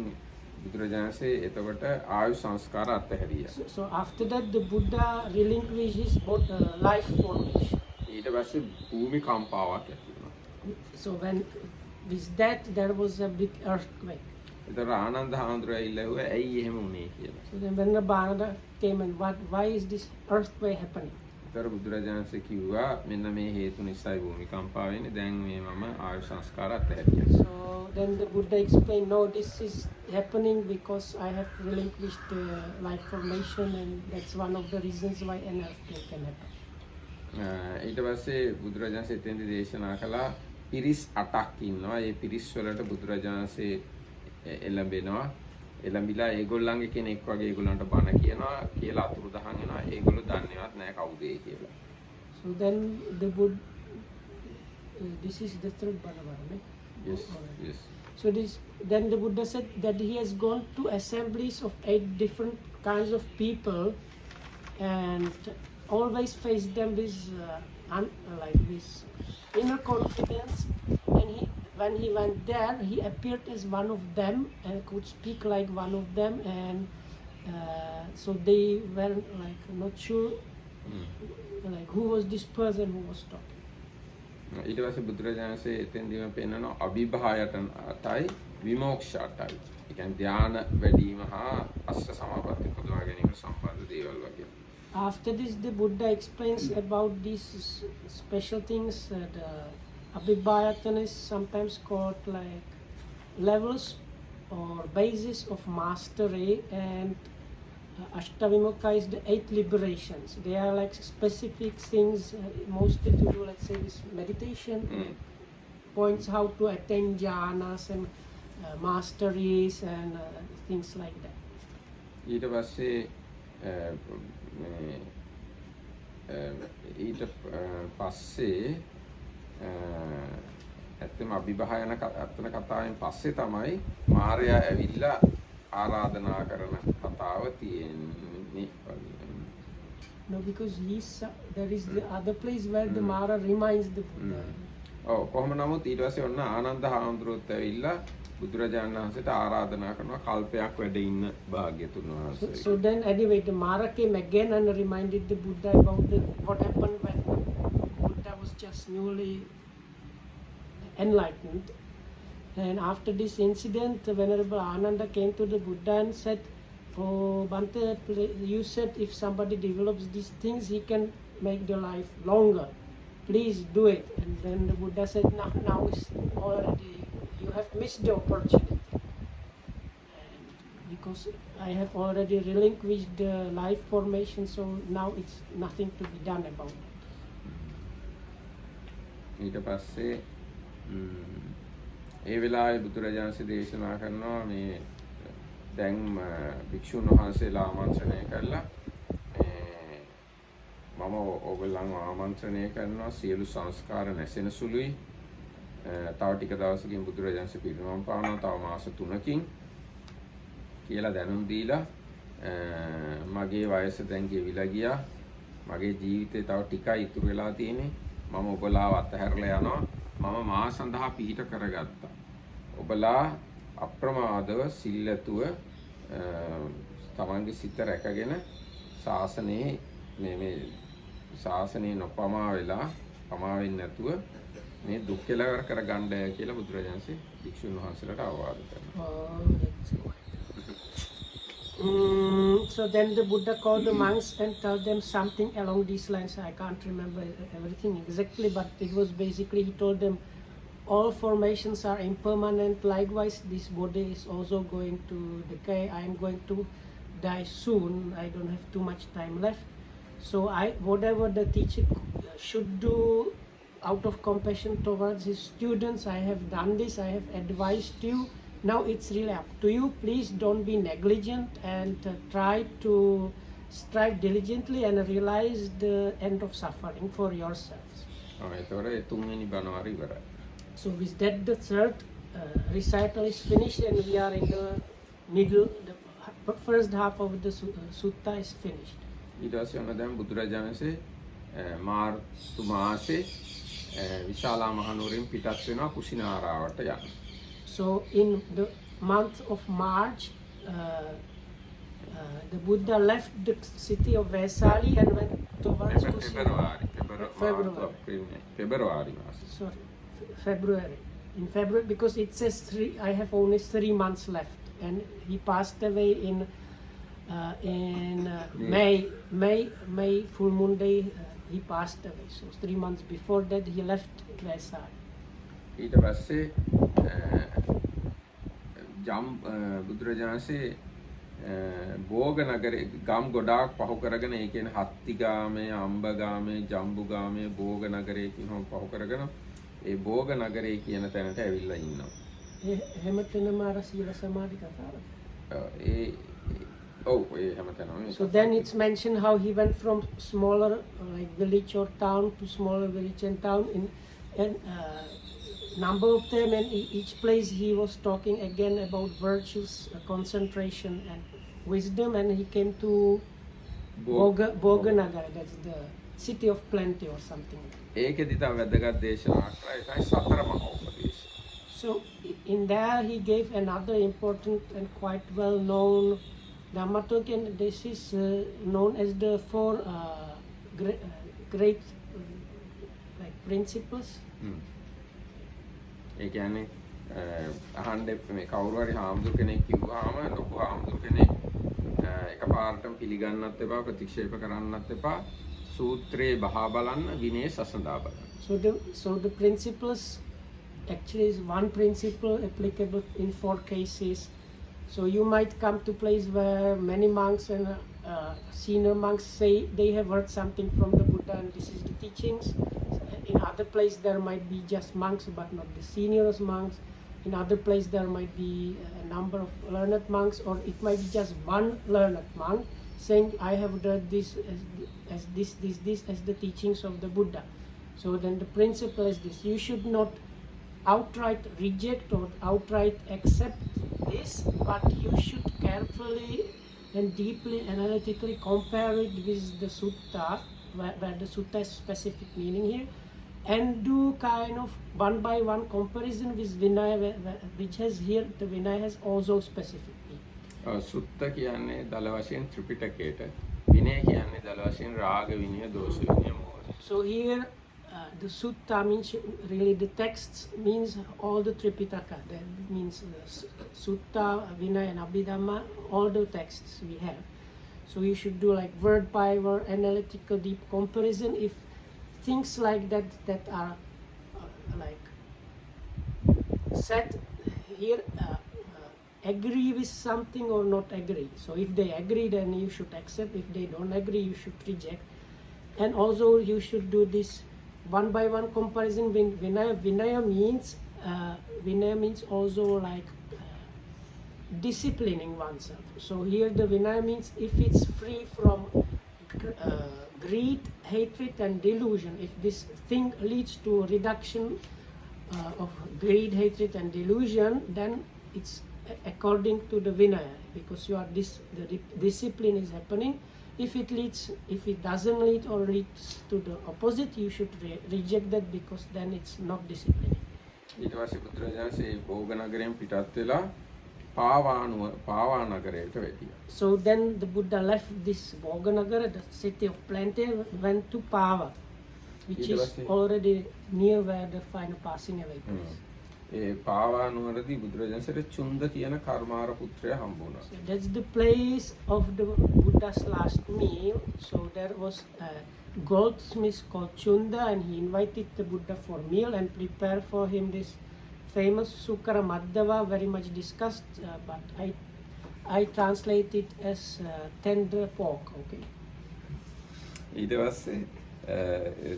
බුදුරජාණන්සේ එතකොට ආයු සංස්කාර අත්හැරියා. So after that the Buddha relinquished his life formation. ඊට පස්සේ භූමි කම්පාවක් ඇති වුණා. So when with that there was a big earthquake. ඒතර ආනන්ද හාමුදුරුවෝ ඇවිල්ලා ඇහුවා ඇයි එහෙම වුනේ කියලා. So then when the Ananda came and why is this earthquake happening? ඒතර බුදුරජාණන්සේ කිව්වා මෙන්න මේ හේතු නිසායි භූමිකම්පා වෙන්නේ. දැන් මේ මම ආයු සංස්කාර අත්හැරියා. So then the Buddha explained, no, this is happening because I have relinquished life formation, and that's one of the reasons why an earthquake can happen. ඊට පස්සේ බුදුරජාණන්සේ එතෙන්දී දේශනා කළා පිරිස් 8ක් ඉන්නවා. ඒ පිරිස් වලට බුදුරජාණන්සේ එළඹෙනවා. එළඹිලා ඒගොල්ලන්ගේ කෙනෙක් වගේ ඒගොල්ලන්ට බණ කියනවා කියලා අතුරුදහන් වෙනවා. ඒගොල්ලෝ දන්නේවත් නැහැ කවුද ඒ කියලා. So then the Buddha, this is the third Parinibbana, right? Yes, yes. So then the Buddha said that he has gone to assemblies of 8 different kinds of people and always faced them with like this inner confidence. And when he went there, he appeared as one of them and could speak like one of them. And so they were like not sure, like who was this person who was talking. ඊට පස්සේ බුදුරජාණන්සේ එතෙන්දීම පෙන්නනවා අභිභායතයි විමෝක්ෂයටයි. ඒ කියන්නේ ධාන වැඩිම හා අෂ්ට සමාපatti පුදවා ගැනීම සම්බන්ධ දේවල් වගේ. After this, the Buddha explains about these special things. The Abhibhayatana is sometimes called like levels or basis of mastery, and Ashtavimukha is the 8 liberations. They are like specific things, mostly to do, let's say, this meditation. Points how to attain jhanas and masteries and things like that. ඊට පස්සේ ඊට පස්සේ ඇත්තම අභිභායන අත්තන කතාවෙන් පස්සේ තමයි මාරයා ඇවිල්ලා ආරාධනා කරන කතාව තියෙන්නේ. No, because there is the other place where the Mara reminds the Buddha. ඔව් කොහොම නමුත් ඊට පස්සේ ඔන්න ආනන්ද හාමුදුරුවෝත් ඇවිල්ලා බුදුරජාණන් වහන්සේට ආරාධනා කරනවා කල්පයක් වැඩ ඉන්න භාග්‍යතුන් වහන්සේ. So then anyway the Mara came again and reminded the Buddha about what happened when Buddha was just newly enlightened. And after this incident, the Venerable Ananda came to the Buddha and said, "Oh Bhante, you said if somebody develops these things, he can make their life longer. Please do it." And then the Buddha said, now is already, you have missed the opportunity. And because I have already relinquished the life formation, so now it's nothing to be done about it. ඊට පස්සේ ඒ වෙලාවේ බුදුරජාණන්සේ දේශනා කරනවා මේ දැන් භික්ෂුන් වහන්සේලා ආමන්ත්‍රණය කළා මම ඕගොල්ලන්ව ආමන්ත්‍රණය කරනවා සියලු සංස්කාර නැසෙන සුළුයි. තව ටික දවසකින් බුදුරජාණන්සේ පිරිනමන පානවා තව මාස 3කින් කියලා දැනුම් දීලා මගේ වයස දැන් ගෙවිලා ගියා. මගේ ජීවිතේ තව ටිකයි ඉතුරු වෙලා තියෙන්නේ. මම ඔබලාව අතහැරලා යනවා. මම මා සඳහා පිහිට කරගත්තා. ඔබලා අප්‍රමාදව සිල්ලතුව තමන්ගේ සිත රැකගෙන ශාසනයේ මේ ශාසනයේ නොපමා වෙලා පමා වෙන්නේ නැතුව මේ දුක් කෙලවර කරගන්න කියලා බුදුරජාණන්සේ භික්ෂුන් වහන්සේලාට අවවාද කරනවා. So then the Buddha called the monks and told them something along these lines. I can't remember everything exactly, but it was basically, he told them all formations are impermanent. Likewise, this body is also going to decay. I am going to die soon. I don't have too much time left. So whatever the teacher should do out of compassion towards his students, I have done this. I have advised you. Now it's really up to you. Please don't be negligent and try to strive diligently and realize the end of suffering for yourselves. So with that, the third recital is finished and we are in the middle. The first half of the sutta is finished. ඊට පස්සේ ඔන්න දැන් බුදුරජාණන්සේ මාර්තු මාසේ විශාලා මහනුවරින් පිටත් වෙනවා කුසිනාරාවට යන්න. So in the month of March, the Buddha left the city of Vaisali and went towards February. Sorry, February. In February, because it says I have only 3 months left, and he passed away in May full moon day he passed away. So 3 months before that he left Vaisala. ඊට පස්සේ බුදුරජාණන්සේ භෝග නගරේ ගම් ගොඩාක් පහු කරගෙන ඒ කියන්නේ හත්තිගාමේ අම්බගාමේ ජම්බුගාමේ භෝග නගරේ කියනවා පහු කරගෙන ඒ භෝග නගරේ කියන තැනට ඇවිල්ලා ඉන්නවා. හැමතැනම අර සීල සමාධි කතාව. ඒ හැමතැනම. So then it's mentioned how he went from smaller like village or town to smaller village and town and number of them, and each place he was talking again about virtues, concentration and wisdom, and he came to Bhoganagara, that's the city of plenty or something. ඒකෙදි තව වැදගත් දේශනාවක් තමයි සතර මහා උපදේශ. So in there he gave another important and quite well known Dhammatalk, and this is known as the four great like principles. ඒ කියන්නේ අහන්න මේ කවුරු හරි හාමුදුර කෙනෙක් කිව්වහම ලොකු හාමුදුර කෙනෙක් එකපාරටම පිළිගන්නත් එපා ප්‍රතික්ෂේප කරන්නත් එපා සූත්‍රයේ බහා බලන්න විනය සසඳා බලන්න. So the principles actually is one principle applicable in 4 cases. So you might come to place where many monks and senior monks say they have heard something from the Buddha and this is the teachings. In other place there might be just monks but not the senior monks. In other place there might be a number of learned monks, or it might be just one learned monk saying I have heard this as this as the teachings of the Buddha. So then the principle is this: you should not outright reject or outright accept this, but you should carefully and deeply analytically compare it with the sutta, where the sutta has specific meaning here, and do kind of one by one comparison with Vinaya, which has here the Vinaya has also specific meaning. සුත්ත කියන්නේ දල වශයෙන් ත්‍රිපිටකයට, විනය කියන්නේ දල වශයෙන් රාග විනය, දෝෂ විනය, මෝහ. So here the sutta means really the texts means all the Tripitaka. That means sutta, Vinaya and Abhidhamma, all the texts we have. So you should do like word by word analytical deep comparison. If things like that are like said here agree with something or not agree. So if they agree then you should accept. If they don't agree you should reject. And also you should do this one by one comparison with Vinaya. Vinaya means also like disciplining oneself. So here the Vinaya means if it's free from greed, hatred and delusion, if this thing leads to reduction of greed, hatred and delusion, then it's according to the Vinaya, because you are the discipline is happening. If it doesn't lead or leads to the opposite, you should reject that, because then it's not discipline. ඊට පස්සේ බුදුරජාණන්සේ භෝග නගරයෙන් පිටත් වෙලා පාවා නගරයට වැඩියා. So then the Buddha left this Bhoganagara, the city of plenty, went to Pava, which is already near where the final passing away is. ඒ පාවා නුවරදී බුදුරජාණන්සේට චුන්ද කියන කර්මාර පුත්‍රයා හම්බ වුණා. So that's the place of the Buddha's last meal. So there was a goldsmith called Chunda, and he invited the Buddha for meal and prepared for him this famous Sukara Madhava, very much discussed, but I translate it as tender pork. Okay. ඊට පස්සේ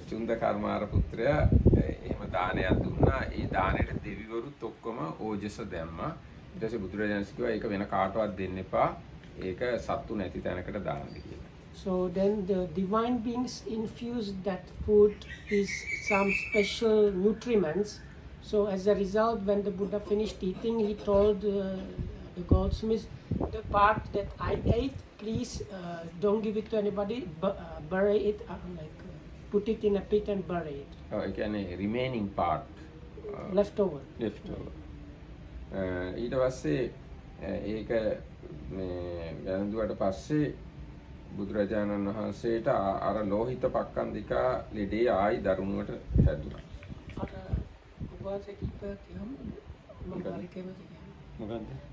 චුන්ද කර්මාර පුත්‍රයා එහෙම දානයක් දුන්නා. ඒ දානෙට දෙවිවරුත් ඔක්කොම ඕජස දැම්මා. ඊට පස්සේ බුදුරජාණන් කිව්වා ඒක වෙන කාටවත් දෙන්න එපා. ඒක සත්තු නැති තැනකට දාන්න කියලා. So then the divine beings infused that food with some special nutriments. So as a result, when the Buddha finished eating, he told the goldsmith, the part that I ate, please don't give it to anybody, bury it, put it in a pit and bury it. ඒ කියන්නේ remaining part. Leftover. ඊට පස්සේ ඒක මේ වැළඳුවට පස්සේ බුදුරජාණන් වහන්සේට අර ලෝහිත පක්කන්දිකා ලෙඩේ ආයි දරුණුවට හැදුනා.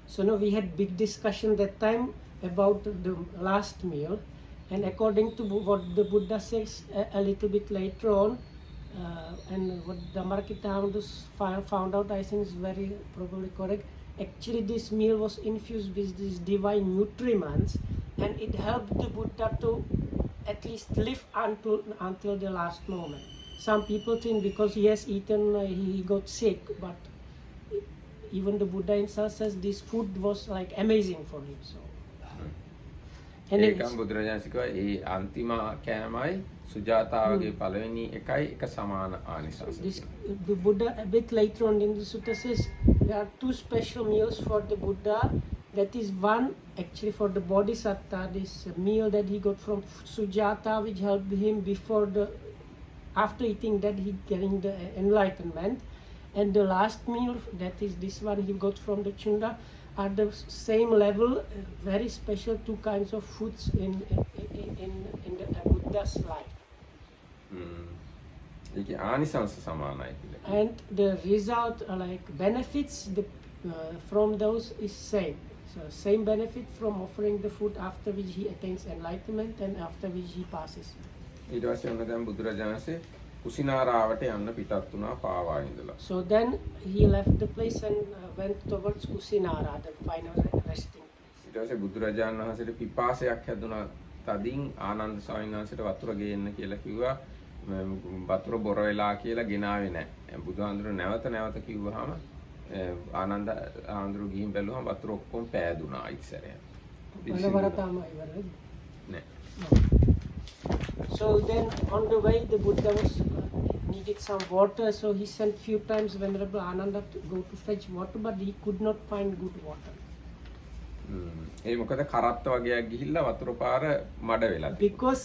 So now we had big discussion that time about the last meal, And according to what the Buddha says a little bit later on, and what Dhammarakkhita found out, I think is very probably correct. Actually, this meal was infused with these divine nutriments, and it helped the Buddha to at least live until the last moment. Some people think because he has eaten, he got sick, but even the Buddha himself says this food was like amazing for him. So, ඒකම බුදුරජාණන් කිව්වා ඒ අන්තිම කෑමයි සුජාතාවගේ පළවෙනි එකයි එක සමාන ආනිසංස. The Buddha a bit later on in the sutta says there are two special meals for the Buddha. That is one actually for the Bodhisattva, this meal that he got from Sujata, which helped him after eating that he getting the enlightenment. And the last meal, that is this one he got from the Chunda, are the same level, very special two kinds of foods in the Buddha's life. ඒකේ ආනිසංස සමානයි කියලා. And the result, like benefits, from those is same. So same benefit from offering the food after which he attains enlightenment and after which he passes. ඊට පස්සේ ඔන්න දැන් බුදුරජාණන්සේ කුසිනාරාවට යන්න පිටත් වුණා පාවා ඉඳලා. So then he left the place and went towards Kusinara, the final resting place. ඊට පස්සේ බුදුරජාණන් වහන්සේට පිපාසයක් හැදුණා. තදින් ආනන්ද ස්වාමීන් වහන්සේට වතුර ගේන්න කියලා කිව්වා. වතුර බොර වෙලා කියලා ගෙනාවේ නැහැ. බුදුහාඳුර නැවත කිව්වහම ආනන්ද ආඳුරු ගිහින් බැලුවම වතුර ඔක්කොම පෑදුනා ඉස්සරහ. නෑ. So then on the way the Buddha was needed some water, so he sent few times Venerable Ananda to go to fetch water, but he could not find good water. ඒ මොකද කරත්ත වගේක් ගිහිල්ලා වතුර පාර මඩ වෙලා. Because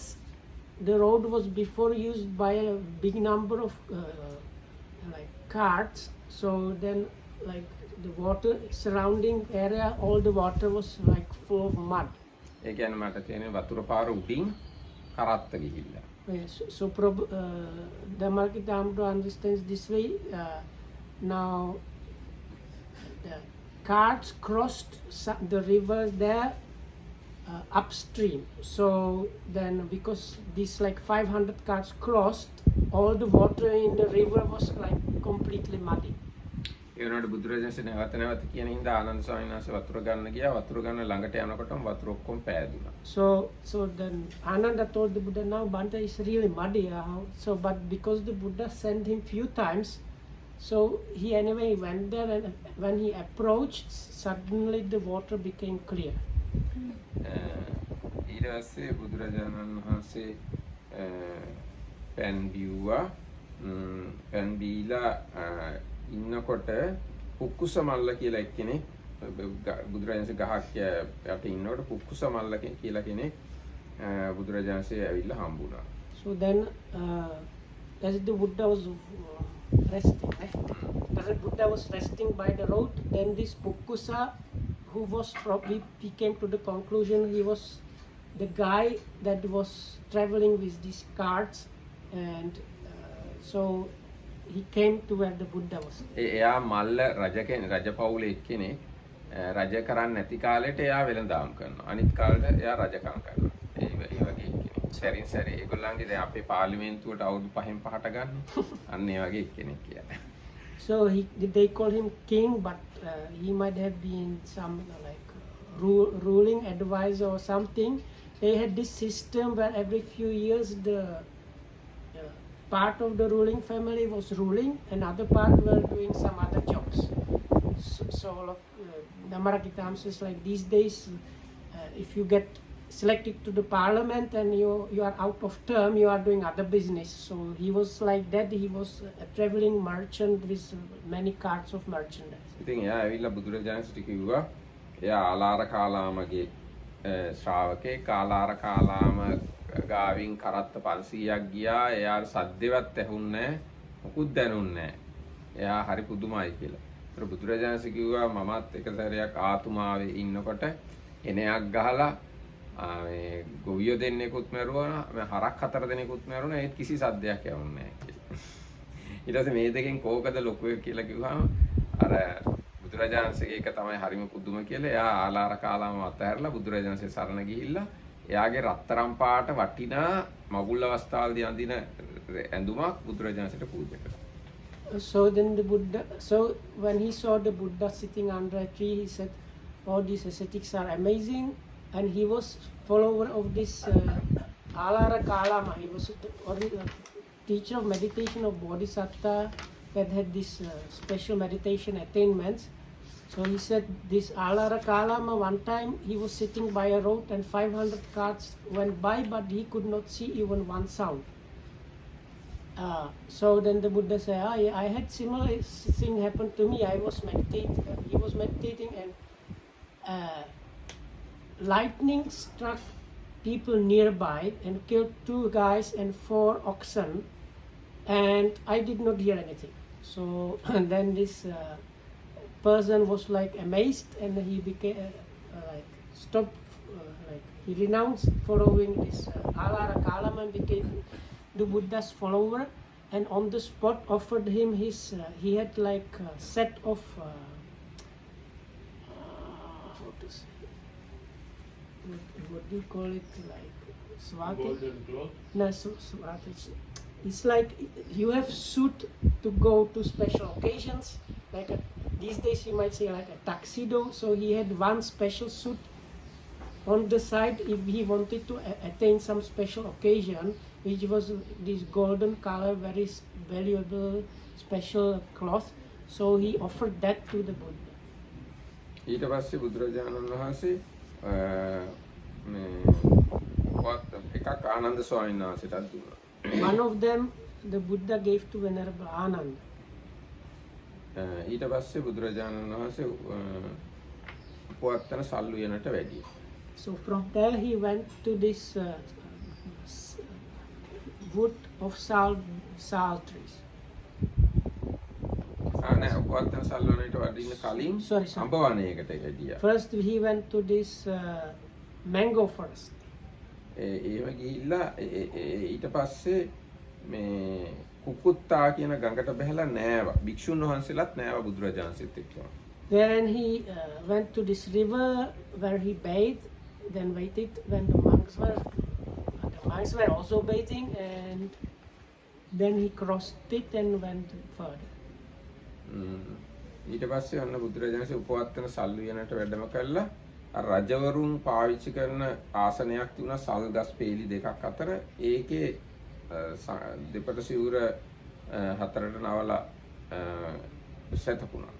the road was before used by a big number of like carts, so then like the water surrounding area, all the water was like full of mud. ඒ කියන්නේ මට තේරෙන්නේ වතුර පාර උඩින් කරත්ත ගිහිල්ලා. Yes, so Dhammarakkhita understands this way. Now the carts crossed the river there upstream. So then because these like 500 carts crossed, all the water in the river was like completely muddy. ඒ වුණාට බුදුරජාණන්සේ නැවත කියන හින්දා ආනන්ද ස්වාමීන් වහන්සේ වතුර ගන්න ගියා. වතුර ගන්න ළඟට යනකොටම වතුර ඔක්කොම පෑදුනා. So then Ananda told the Buddha, now Banta is really muddy. So but because the Buddha sent him few times, so he anyway went there, and when he approached, suddenly the water became clear. ඊට පස්සේ බුදුරජාණන් වහන්සේ පෑන් බිව්වා. පෑන් බීලා ඉන්නකොට පුක්කුස මල්ල කියලා එක්කෙනෙක් බුදුරජාණන්සේ ගහක් යට ඉන්නකොට පුක්කුස මල්ල කියලා කෙනෙක් බුදුරජාණන්සේ ඇවිල්ලා හම්බුණා. So then as the Buddha was resting, as the Buddha was resting by the road, then this Pukkusa, who was probably, he came to the conclusion he was the guy that was traveling with these carts, and so he came to where the Buddha was. එයා මල්ල රජ පවුලේ එක්කෙනෙක්. රජ කරන්නේ නැති කාලෙට එයා වෙළඳාම් කරනවා. අනිත් කාලෙට එයා රජකම් කරනවා. ඒ වගේ එක්කෙනෙක්. සැරින් සැරේ ඒගොල්ලන්ගේ දැන් අපේ පාර්ලිමේන්තුවට අවුරුදු 5න් 5ට ගන්න. අන්න ඒ වගේ එක්කෙනෙක් කියලා. So they call him king, but he might have been some like ruling advisor or something. They had this system where every few years the part of the ruling family was ruling, and other part were doing some other jobs. So Dhammarakkhita says like these days, if you get selected to the parliament and you are out of term, you are doing other business. So he was like that. He was a traveling merchant with many carts of merchandise. ඉතින් එයා ඇවිල්ලා බුදුරජාණන්සේට කිව්වා එයා ආලාර කාලාමගේ ශ්‍රාවකේ ආලාර කාලාම ගාවින් කරත්ත 500ක් ගියා. එයාට සද්දෙවත් ඇහුන්නේ නැහැ. මොකුත් දැනුන්නේ නැහැ. එයා හරි පුදුමයි කියලා. ඒතර බුදුරජාණන්සේ කිව්වා මමත් එක සැරයක් ආතුමාවේ ඉන්නකොට එනයක් ගහලා මේ ගොවියෝ දෙන්නෙකුත් මැරුවා. මම හරක් 4 දෙනෙකුත් මැරුණා. ඒත් කිසි සද්දයක් ඇහුන්නේ නැහැ කියලා. ඊට පස්සේ මේ දෙකෙන් කෝකද ලොකු කියලා කිව්වම අර බුදුරජාණන්සේගේ එක තමයි හරිම පුදුම කියලා. එයා ආලාර කාලාම අතහැරලා බුදුරජාණන්සේ සරණ ගිහිල්ලා එයාගේ රත්තරන් පාට වටිනා මගුල් අවස්ථාවලදී අඳින ඇඳුමක් බුදුරජාණන්සේට පූජා කළා. So then the Buddha, so when he saw the Buddha sitting under a tree, he said, "Oh, these ascetics are amazing." And he was follower of this Alara Kalama. He was a teacher of meditation of Bodhisattva that had this special meditation attainments. So he said this Alara Kalama, one time he was sitting by a road and 500 carts went by, but he could not see even one sound. So then the Buddha said, I had similar thing happen to me. I was meditating, he was meditating, and lightning struck people nearby and killed 2 guys and 4 oxen, and I did not hear anything. So and then this person was like amazed, and he became like stopped, like he renounced following this Alara Kalama and became the Buddha's follower, and on the spot offered him his he had like a set of how to say, what do you call it, like swati? Golden cloth. No, swati. It's like you have suit to go to special occasions, like these days you might say like a tuxedo. So he had one special suit on the side if he wanted to attain some special occasion, which was this golden color, very valuable special cloth. So he offered that to the Buddha. ඊට පස්සේ බුදුරජාණන් වහන්සේ මේ එකක් ආනන්ද ස්වාමීන් වහන්සේටත් දුන්නා. One of them the Buddha gave to Venerable Ananda. ඊට පස්සේ බුදුරජාණන් වහන්සේ උපවත්තන සල්ුයනට වැඩියා. So from there he went to this wood of sal trees. නෑ උපවත්තන සල්ුයනට වඩින්න කලින් Sorry. අඹ වනයකට වැඩියා. First he went to this mango forest. ඒව ගිහිල්ලා ඊට පස්සේ මේ කුකුත්තා කියන ගඟට බහැලා නෑව භික්ෂුන් වහන්සේලාත් නෑව බුදුරජාණන්සේත් එක්ක. Then he went to this river where he bathed, then waited when the monks were also bathing, and then he crossed it and went further. ඊට පස්සේ අන්න බුදුරජාණන්සේ උපවත්තන සල්ුයනට වැඩම කළා. රජවරුන් පාවිච්චි කරන ආසනයක් තිබුණා සල් ගස් පේලි දෙකක් අතර. ඒකේ දෙපට සිවුර හතරට නවලා සැතපුණා.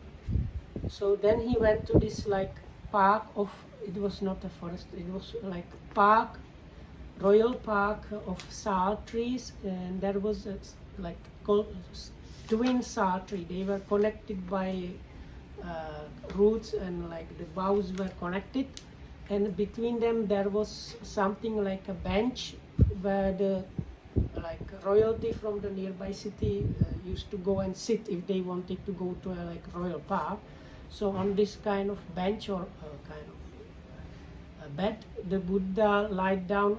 So then he went to this like park of, it was not a forest, it was like park, royal park of sal trees, and there was a, like twin sal tree. They were connected by roots, and like the boughs were connected, and between them there was something like a bench where the like royalty from the nearby city used to go and sit if they wanted to go to a like royal park. So on this kind of bench or kind of bed, the Buddha lied down.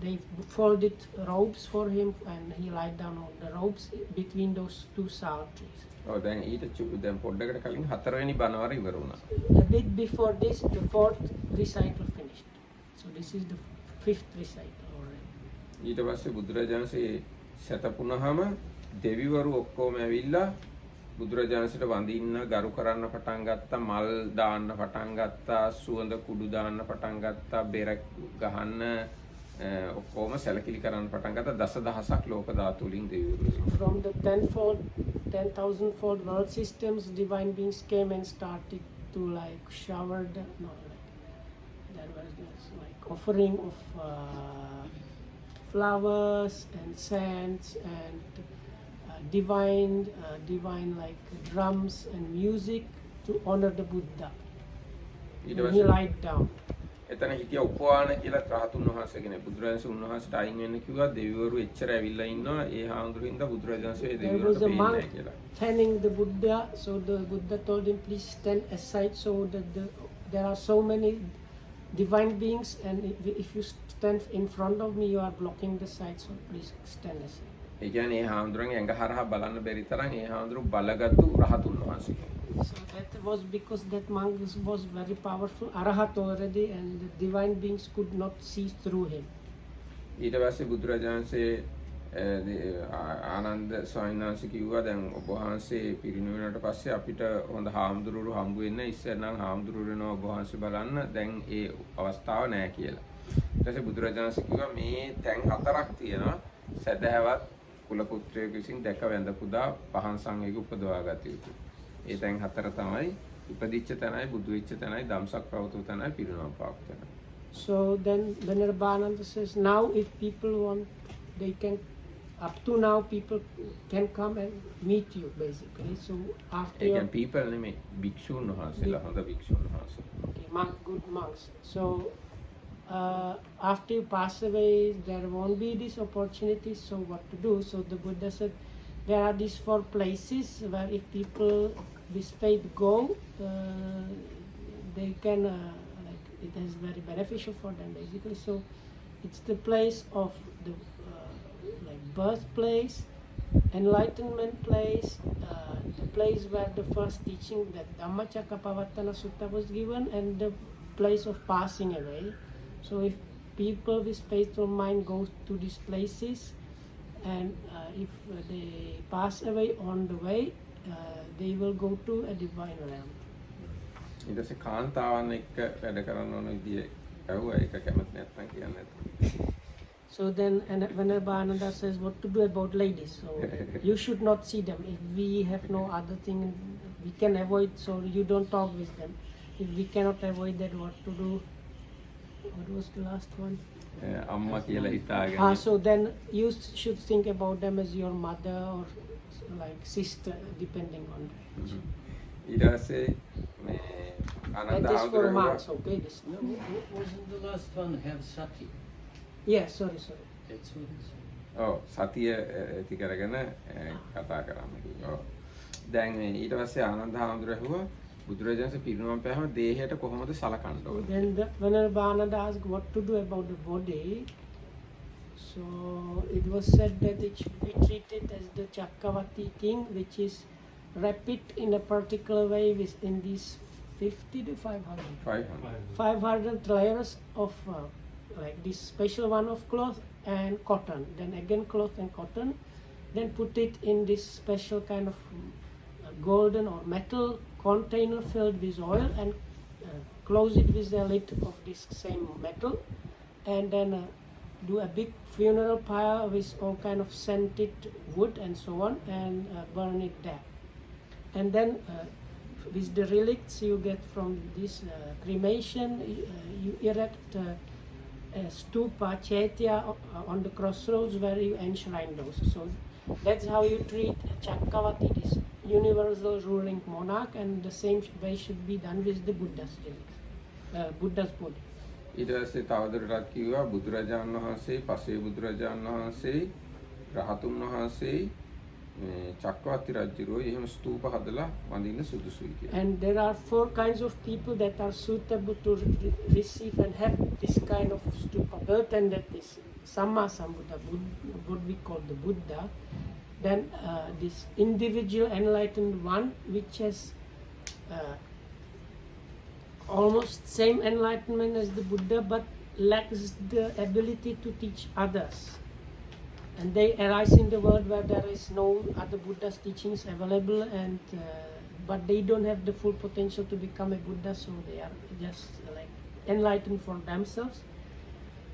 They folded robes for him, and he lied down on the robes between those 2 sal trees. ඔව් දැන් ඊට දැන් පොඩ්ඩකට කලින් 4 වෙනි බණවර ඉවර වුණා. A bit before this, the 4th recital finished. So this is the 5th recital already. ඊට පස්සේ බුදුරජාණන්සේ සැතපුණාම දෙවිවරු ඔක්කොම ඇවිල්ලා බුදුරජාණන්සේට වඳින්න ගරු කරන්න පටන් ගත්තා, මල් දාන්න පටන් ගත්තා, සුවඳ කුඩු දාන්න පටන් ගත්තා, බෙර ගහන්න ඔක්කොම සැලකිලි කරන්න පටන් ගත්තා. දසදහසක් ලෝක ධාතු වලින් දෙවිවරු. From the 10,000-fold world systems, divine beings came and started to like shower the, no, like there was this like offering of flowers and scents and divine like drums and music to honor the Buddha. And he lied down. එතන හිටිය උපවාන කියලා රහතුන් වහන්සේ කෙනෙක් බුදුරජාණන්සේ උන්වහන්සේට අයින් වෙන්න කිව්වා. දෙවිවරු එච්චර ඇවිල්ලා ඉන්නවා. ඒ හාමුදුරුවෝ හින්දා බුදුරජාණන්සේ There දෙවිවරුන්ට was a පේන්නේ නැහැ monk කියලා. fanning the Buddha, so the Buddha told him, please stand aside, so that there are so many divine beings, and if you stand in front of me, you are blocking the sight, so please stand aside. ඒ කියන්නේ ඒ හාමුදුරන්ගේ ඇඟ හරහා බලන්න බැරි තරම් ඒ හාමුදුරුවෝ බලගත්තු රහතුන් වහන්සේ කෙනෙක්. So that was because that monk was very powerful, arahat already, and the divine beings could not see through him. ඊට පස්සේ බුදුරජාණන්සේ ආනන්ද ස්වාමීන් වහන්සේ කිව්වා දැන් ඔබ වහන්සේ පිරිනිවනට පස්සේ අපිට හොඳ හාමුදුරුවෝ හම්බ වෙන්න ඉස්සර නම් හාමුදුරුවෝ වෙනවා ඔබ වහන්සේ බලන්න දැන් ඒ අවස්ථාව නැහැ කියලා. ඊට පස්සේ බුදුරජාණන්සේ කිව්වා මේ තැන් හතරක් තියෙනවා සදහවත් කුල පුත්‍රයෙකු විසින් දැක වැඳ පුදා පහන් සංවේග උපදවා ගත යුතුයි. ඒ තැන් හතර තමයි ඉපදිච්ච තැනයි බුදු වෙච්ච තැනයි ධම්සක් ප්‍රවෘත්ත තැනයි පිරිනවම් පාප තැනයි. So then Venerabhananda says, now if people want, they can, up to now people can come and meet you basically. So after A your, කියන්නේ people නෙමෙයි භික්ෂුන් වහන්සේලා හොඳ භික්ෂුන් වහන්සේ. okay, good monks. So after you pass away, there won't be this opportunity. So what to do? So the Buddha said, there are these 4 places where if people with faith go, they can. It is very beneficial for them basically. So it's the place of the like birthplace, enlightenment place, the place where the first teaching, that Dhammacakkappavattana Sutta was given, and the place of passing away. So if people with faithful mind go to these places, and if they pass away on the way, they will go to a divine realm. ඊට පස්සේ කාන්තාවන් එක්ක වැඩ කරන්න ඕන විදිය ඇහුවා ඒක කැමති නැත්නම් කියන්නේ නැත්නම්. So then Venerabhananda says what to do about ladies. So you should not see them. If we have no other thing, we can avoid, so you don't talk with them. If we cannot avoid that, what to do? What was the last one? අම්මා කියලා හිතාගෙන. So then you should think about them as your mother or like sister, depending on that. ඊට පස්සේ මේ Ananda That is for හාමුදුරුවෝ monks, okay? This. Wasn't the last one have sati? Yeah, sorry. That's what it said. ඔව් සතිය ඇති කරගෙන කතා කරන්න කිව්වා. දැන් ඊට පස්සේ ආනන්ද හාමුදුරුවෝ ඇහුවා බුදුරජාණන්සේ පිරිනවම් පෑම දේහයට කොහොමද සලකන්න ඕනේ? Then the Venerabhananda asked what to do about the body. So it was said that it should be treated as the Chakkavati king, which is wrap it in a particular way within these 50 to 500. 500 layers of like this special one of cloth and cotton, then again cloth and cotton, then put it in this special kind of golden or metal container filled with oil, and close it with the lid of this same metal, and then do a big funeral pyre with all kind of scented wood and so on, and burn it there. And then with the relicts you get from this cremation, you erect a stupa chaitya on the crossroads where you enshrine those. So that's how you treat Chakkavati, this universal ruling monarch, and the same way should be done with the Buddha's relics, Buddha's body. ඊට පස්සේ තවදුරටත් කිව්වා බුදුරජාණන් වහන්සේ පසේ බුදුරජාණන් වහන්සේ රහතුන් වහන්සේ මේ චක්‍රවර්ති රජුරෝ එහෙම ස්තූප හදලා වඳින්න සුදුසුයි කියලා. And there are 4 kinds of people that are suitable to receive and have this kind of stupa built, and that is Samma Sambuddha, what we call the Buddha. Then this individual enlightened one, which has almost same enlightenment as the Buddha, but lacks the ability to teach others. And they arise in the world where there is no other Buddha's teachings available, and but they don't have the full potential to become a Buddha, so they are just like enlightened for themselves.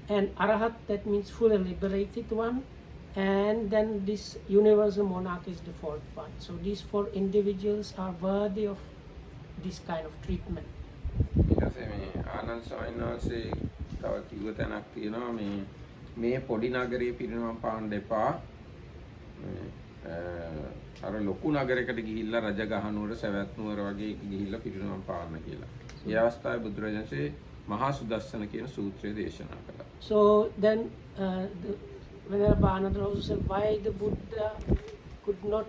And Arahat, that means fully liberated one. And then this universal monarch is the 4th one. So these 4 individuals are worthy of this kind of treatment. ඊට පස්සේ මේ ආනන්ද ස්වාමීන් වහන්සේ තව කිව්ව තැනක් තියෙනවා මේ පොඩි නගරේ පිරිනවම් පාන්න එපා. අර ලොකු නගරයකට ගිහිල්ලා රජගහනුවර සවැත් නුවර වගේ ගිහිල්ලා පිරිනවම් පාන්න කියලා. ඒ අවස්ථාවේ බුදුරජාණන්සේ මහා සුදස්සන කියන සූත්‍රය දේශනා කළා. So then Venerabhananda also said why the Buddha could not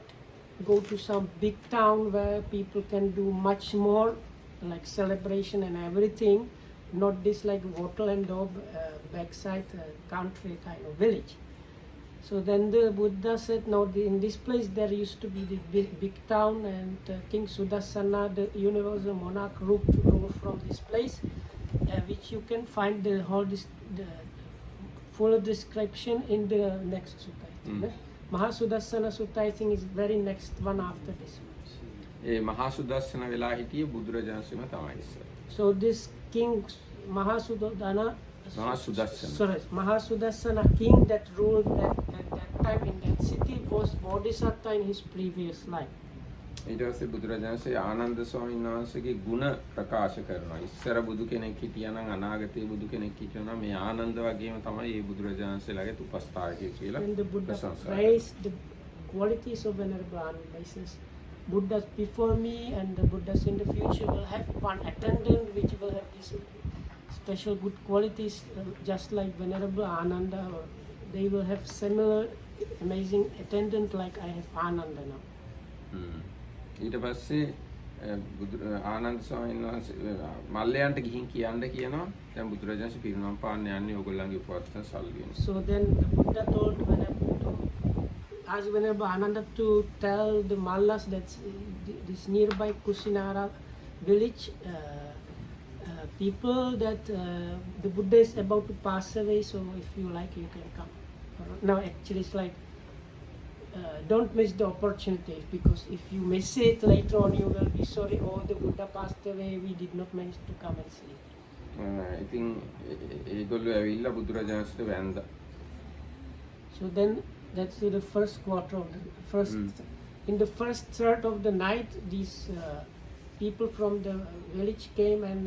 go to some big town where people can do much more, like celebration and everything, not this like wattle and daub backside country kind of village. So then the Buddha said, no, in this place there used to be the big town, and King Sudarsana, the universal monarch, ruled from this place, which you can find the full description in the next sutta. Maha Sudarsana Sutta, I think, is very next one after this one. ඒ මහා සුදස්සන වෙලා හිටියේ බුදුරජාණන්සේම තමයි ඉස්සර. So this king Maha Sudarsana king that ruled at that time in that city was Bodhisattva in his previous life. ඊට පස්සේ බුදුරජාණන්සේ ආනන්ද ස්වාමීන් වහන්සේගේ ගුණ ප්‍රකාශ කරනවා. ඉස්සර බුදු කෙනෙක් හිටියා නම් අනාගතයේ බුදු කෙනෙක් හිටියා නම් මේ ආනන්ද වගේම තමයි මේ බුදුරජාණන්සේලාගේ උපස්ථායකයෙක් කියලා. When the Buddha ප්‍රශංසා praised the qualities of Venerable Ananda, he says, Buddhas before me and the Buddhas in the future will have one attendant which will have these special good qualities, just like Venerable Ananda, or they will have similar amazing attendant like I have Ananda now. ඊට පස්සේ ආනන්ද ස්වාමීන් වහන්සේ මල්ලයන්ට ගිහින් කියන්න කියනවා දැන් බුදුරජාණන් පිරිනමන පාන්න යන්නේ ඕගොල්ලන්ගේ උපවස්තන සල්වියෙන්. So then the Buddha told Venerable Ananda to tell the Mallas that this nearby Kusinara village people that the Buddha is about to pass away, so if you like you can come. No, actually it's like don't miss the opportunity, because if you miss it later on you will be sorry, oh the Buddha passed away, we did not manage to come and see it. ඉතින් ඒගොල්ලෝ ඇවිල්ලා බුදුරජාණන්ට වැඳා. So then that's the first quarter of the first in the first third of the night these people from the village came and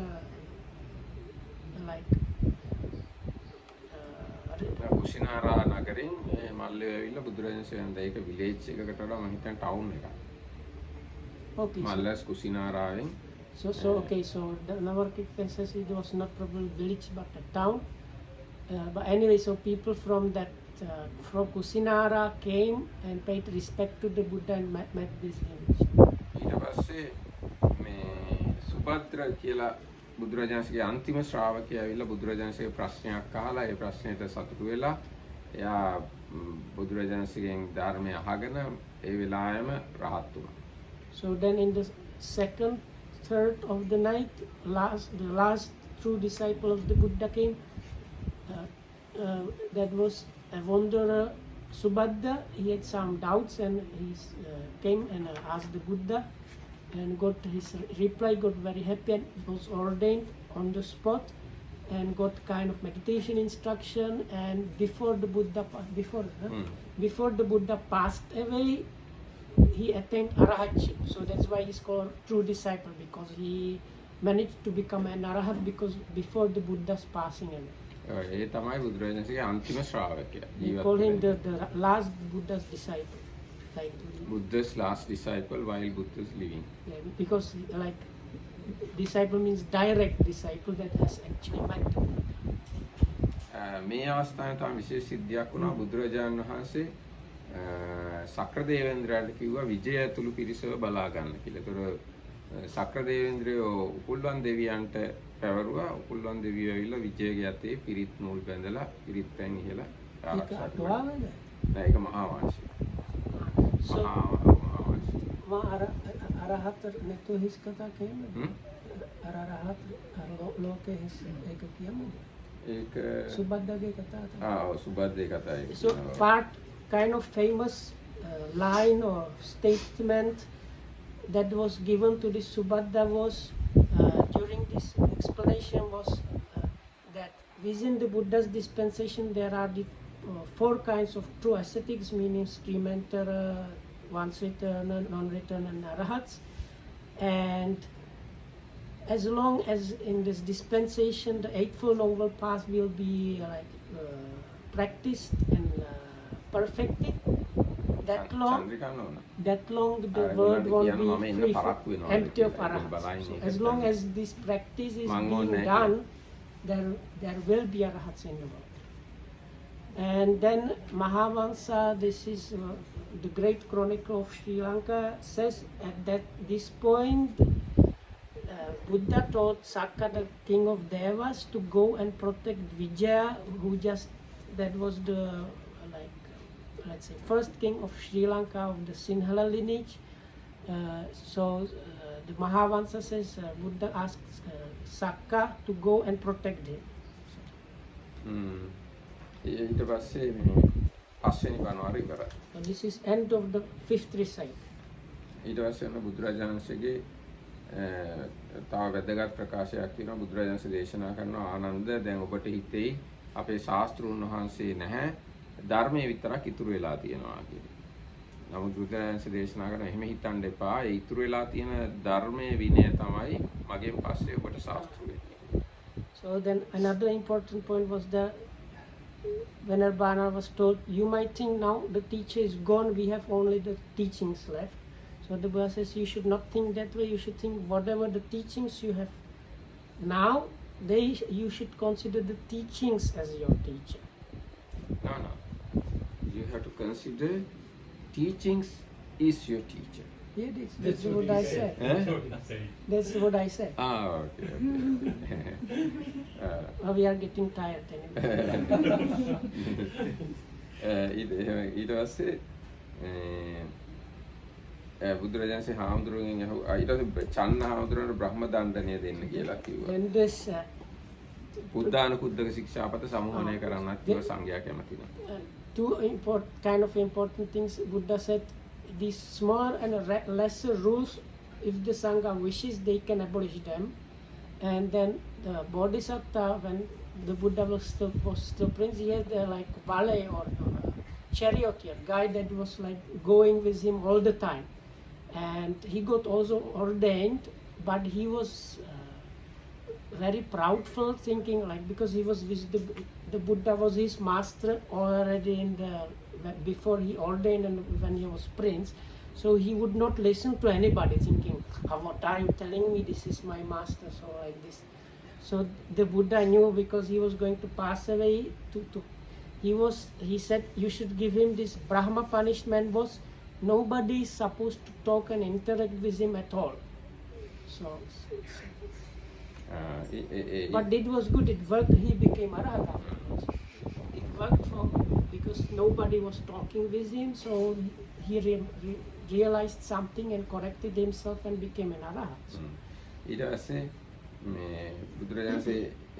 like Kusinara නගරින් මල්ලේ ඇවිල්ලා බුදුරජාණන්සේ වැඳා. ඒක village එකකට වඩා මම හිතන්නේ ටවුන් එකක්. okay මල්ලස් කුසිනාරාවෙන්. so okay, so the Navarkik says it was not probably village but a town, but anyway, so people from that from Kusinara came and paid respect to the Buddha and met this image. ඊට පස්සේ මේ සුභද්‍ර කියලා බුදුරජාණන්සේගේ අන්තිම ශ්‍රාවකයා ඇවිල්ලා බුදුරජාණන්සේගේ ප්‍රශ්නයක් අහලා ඒ ප්‍රශ්නෙට සතුටු වෙලා එයා බුදුරජාණන්සේගෙන් ධර්මය අහගෙන ඒ වෙලාවෙම රහත් වුණා. So then in the second third of the night, the last true disciple of the Buddha came. That was a wanderer, Subhadra. He had some doubts and he came and asked the Buddha and got his reply, got very happy and was ordained on the spot and got kind of meditation instruction. And before the Buddha passed away, he attained arahatship. So that's why he's called true disciple, because he managed to become an arahat because before the Buddha's passing away. ඒ තමයි බුදුරජාණන්සේගේ අන්තිම ශ්‍රාවකයා. We call him the last Buddha's disciple. Like Buddha's last disciple while Buddha is living. yeah, because like disciple means direct disciple that has actually met. මේ අවස්ථාවේ තමයි විශේෂ සිද්ධියක් වුණා. බුදුරජාණන් වහන්සේ සක්‍රදේවේන්ද්‍රයාට කිව්වා විජය ඇතුළු පිරිසව බලා ගන්න කියලා. ඒතර සක්‍රදේවේන්ද්‍රයෝ උකුල්වන් දෙවියන්ට පැවරුවා. උකුල්වන් දෙවියෝ ඇවිල්ලා විජයගේ අතේ පිරිත් නූල් බැඳලා පිරිත් පැන් ඉහලා ආරක්ෂා කළා. නෑ ඒක මහා වංශය. So මහා arahat neto his kata kema. Arahat loke his eka kiyamu. ඒක Subhadra ge kata. සුබද්දේ කතායි. So part kind of famous line or statement that was given to this Subhadra was during this explanation was that within the Buddha's dispensation there are the four kinds of true ascetics, meaning stream-enter, once returner, non-returner, and arahats. And as long as in this dispensation the Eightfold Noble Path will be practiced and perfected, that long the world won't be free empty of arahats. So as long as this practice is being done, there will be arahats in the world. And then Mahavamsa, this is the great chronicle of Sri Lanka, says at this point Buddha told Sakka, the king of Devas, to go and protect Vijaya, that was the let's say, first king of Sri Lanka of the Sinhala lineage. The Mahavansa says Buddha asks Sakka to go and protect him. ඊට පස්සේ මේ පස්වෙනි පනවාර ඉවරයි. So this is end of the fifth recital. ඊට පස්සේ යන බුදුරජාණන් වහන්සේගේ තව වැදගත් ප්‍රකාශයක් තියෙනවා. බුදුරජාණන් වහන්සේ දේශනා කරනවා ආනන්ද දැන් ඔබට හිතෙයි අපේ ශාස්ත්‍රූන් වහන්සේ නැහැ ධර්මයේ විතරක් ඉතුරු වෙලා තියෙනවා කියලා. නමුත් බුදුරජාණන් වහන්සේ දේශනා කරන එහෙම හිතන්න එපා. ඒ ඉතුරු වෙලා තියෙන ධර්මයේ විනය තමයි මගෙන් පස්සේ ඔබට ශාස්ත්‍ර වෙන්නේ. So then another important point was that Venerabana was told, you might think now the teacher is gone, we have only the teachings left. So the Buddha says you should not think that way, you should think whatever the teachings you have now, you should consider the teachings as your teacher. No. You have to consider teachings is your teacher. Yeah, that's what I said. That's what he said. That's what I said. Okay. We are getting tired anyway. ඊට පස්සේ බුදුරජාණන්සේ හාමුදුරුවන්ගෙන් ඊට පස්සේ චන්න හාමුදුරුවන්ට බ්‍රහ්ම දණ්ඩනය දෙන්න කියලා කිව්වා. Then this බුද්ධානුකුද්දක ශික්ෂාපත සමූහණය කරන්නත් කිව්ව සංඝයා කැමති නැහැ. two important things Buddha said. These smaller and lesser rules, if the Sangha wishes, they can abolish them. And then the Bodhisattva, when the Buddha was still prince, he had like valet or charioteer, guy that was like going with him all the time. And he got also ordained, but he was very proudful, thinking like because he was with the Buddha was his master already before he ordained and when he was prince, so he would not listen to anybody, thinking, what are you telling me, this is my master, so like this. So the Buddha knew because he was going to pass away, he said you should give him this Brahma punishment was nobody is supposed to talk and interact with him at all. So but it was good, it worked, he became Arahata. It worked because nobody was talking with him, so he realized something and corrected himself and became an Arahat. ඊට පස්සේ මේ බුදුරජාණන්සේ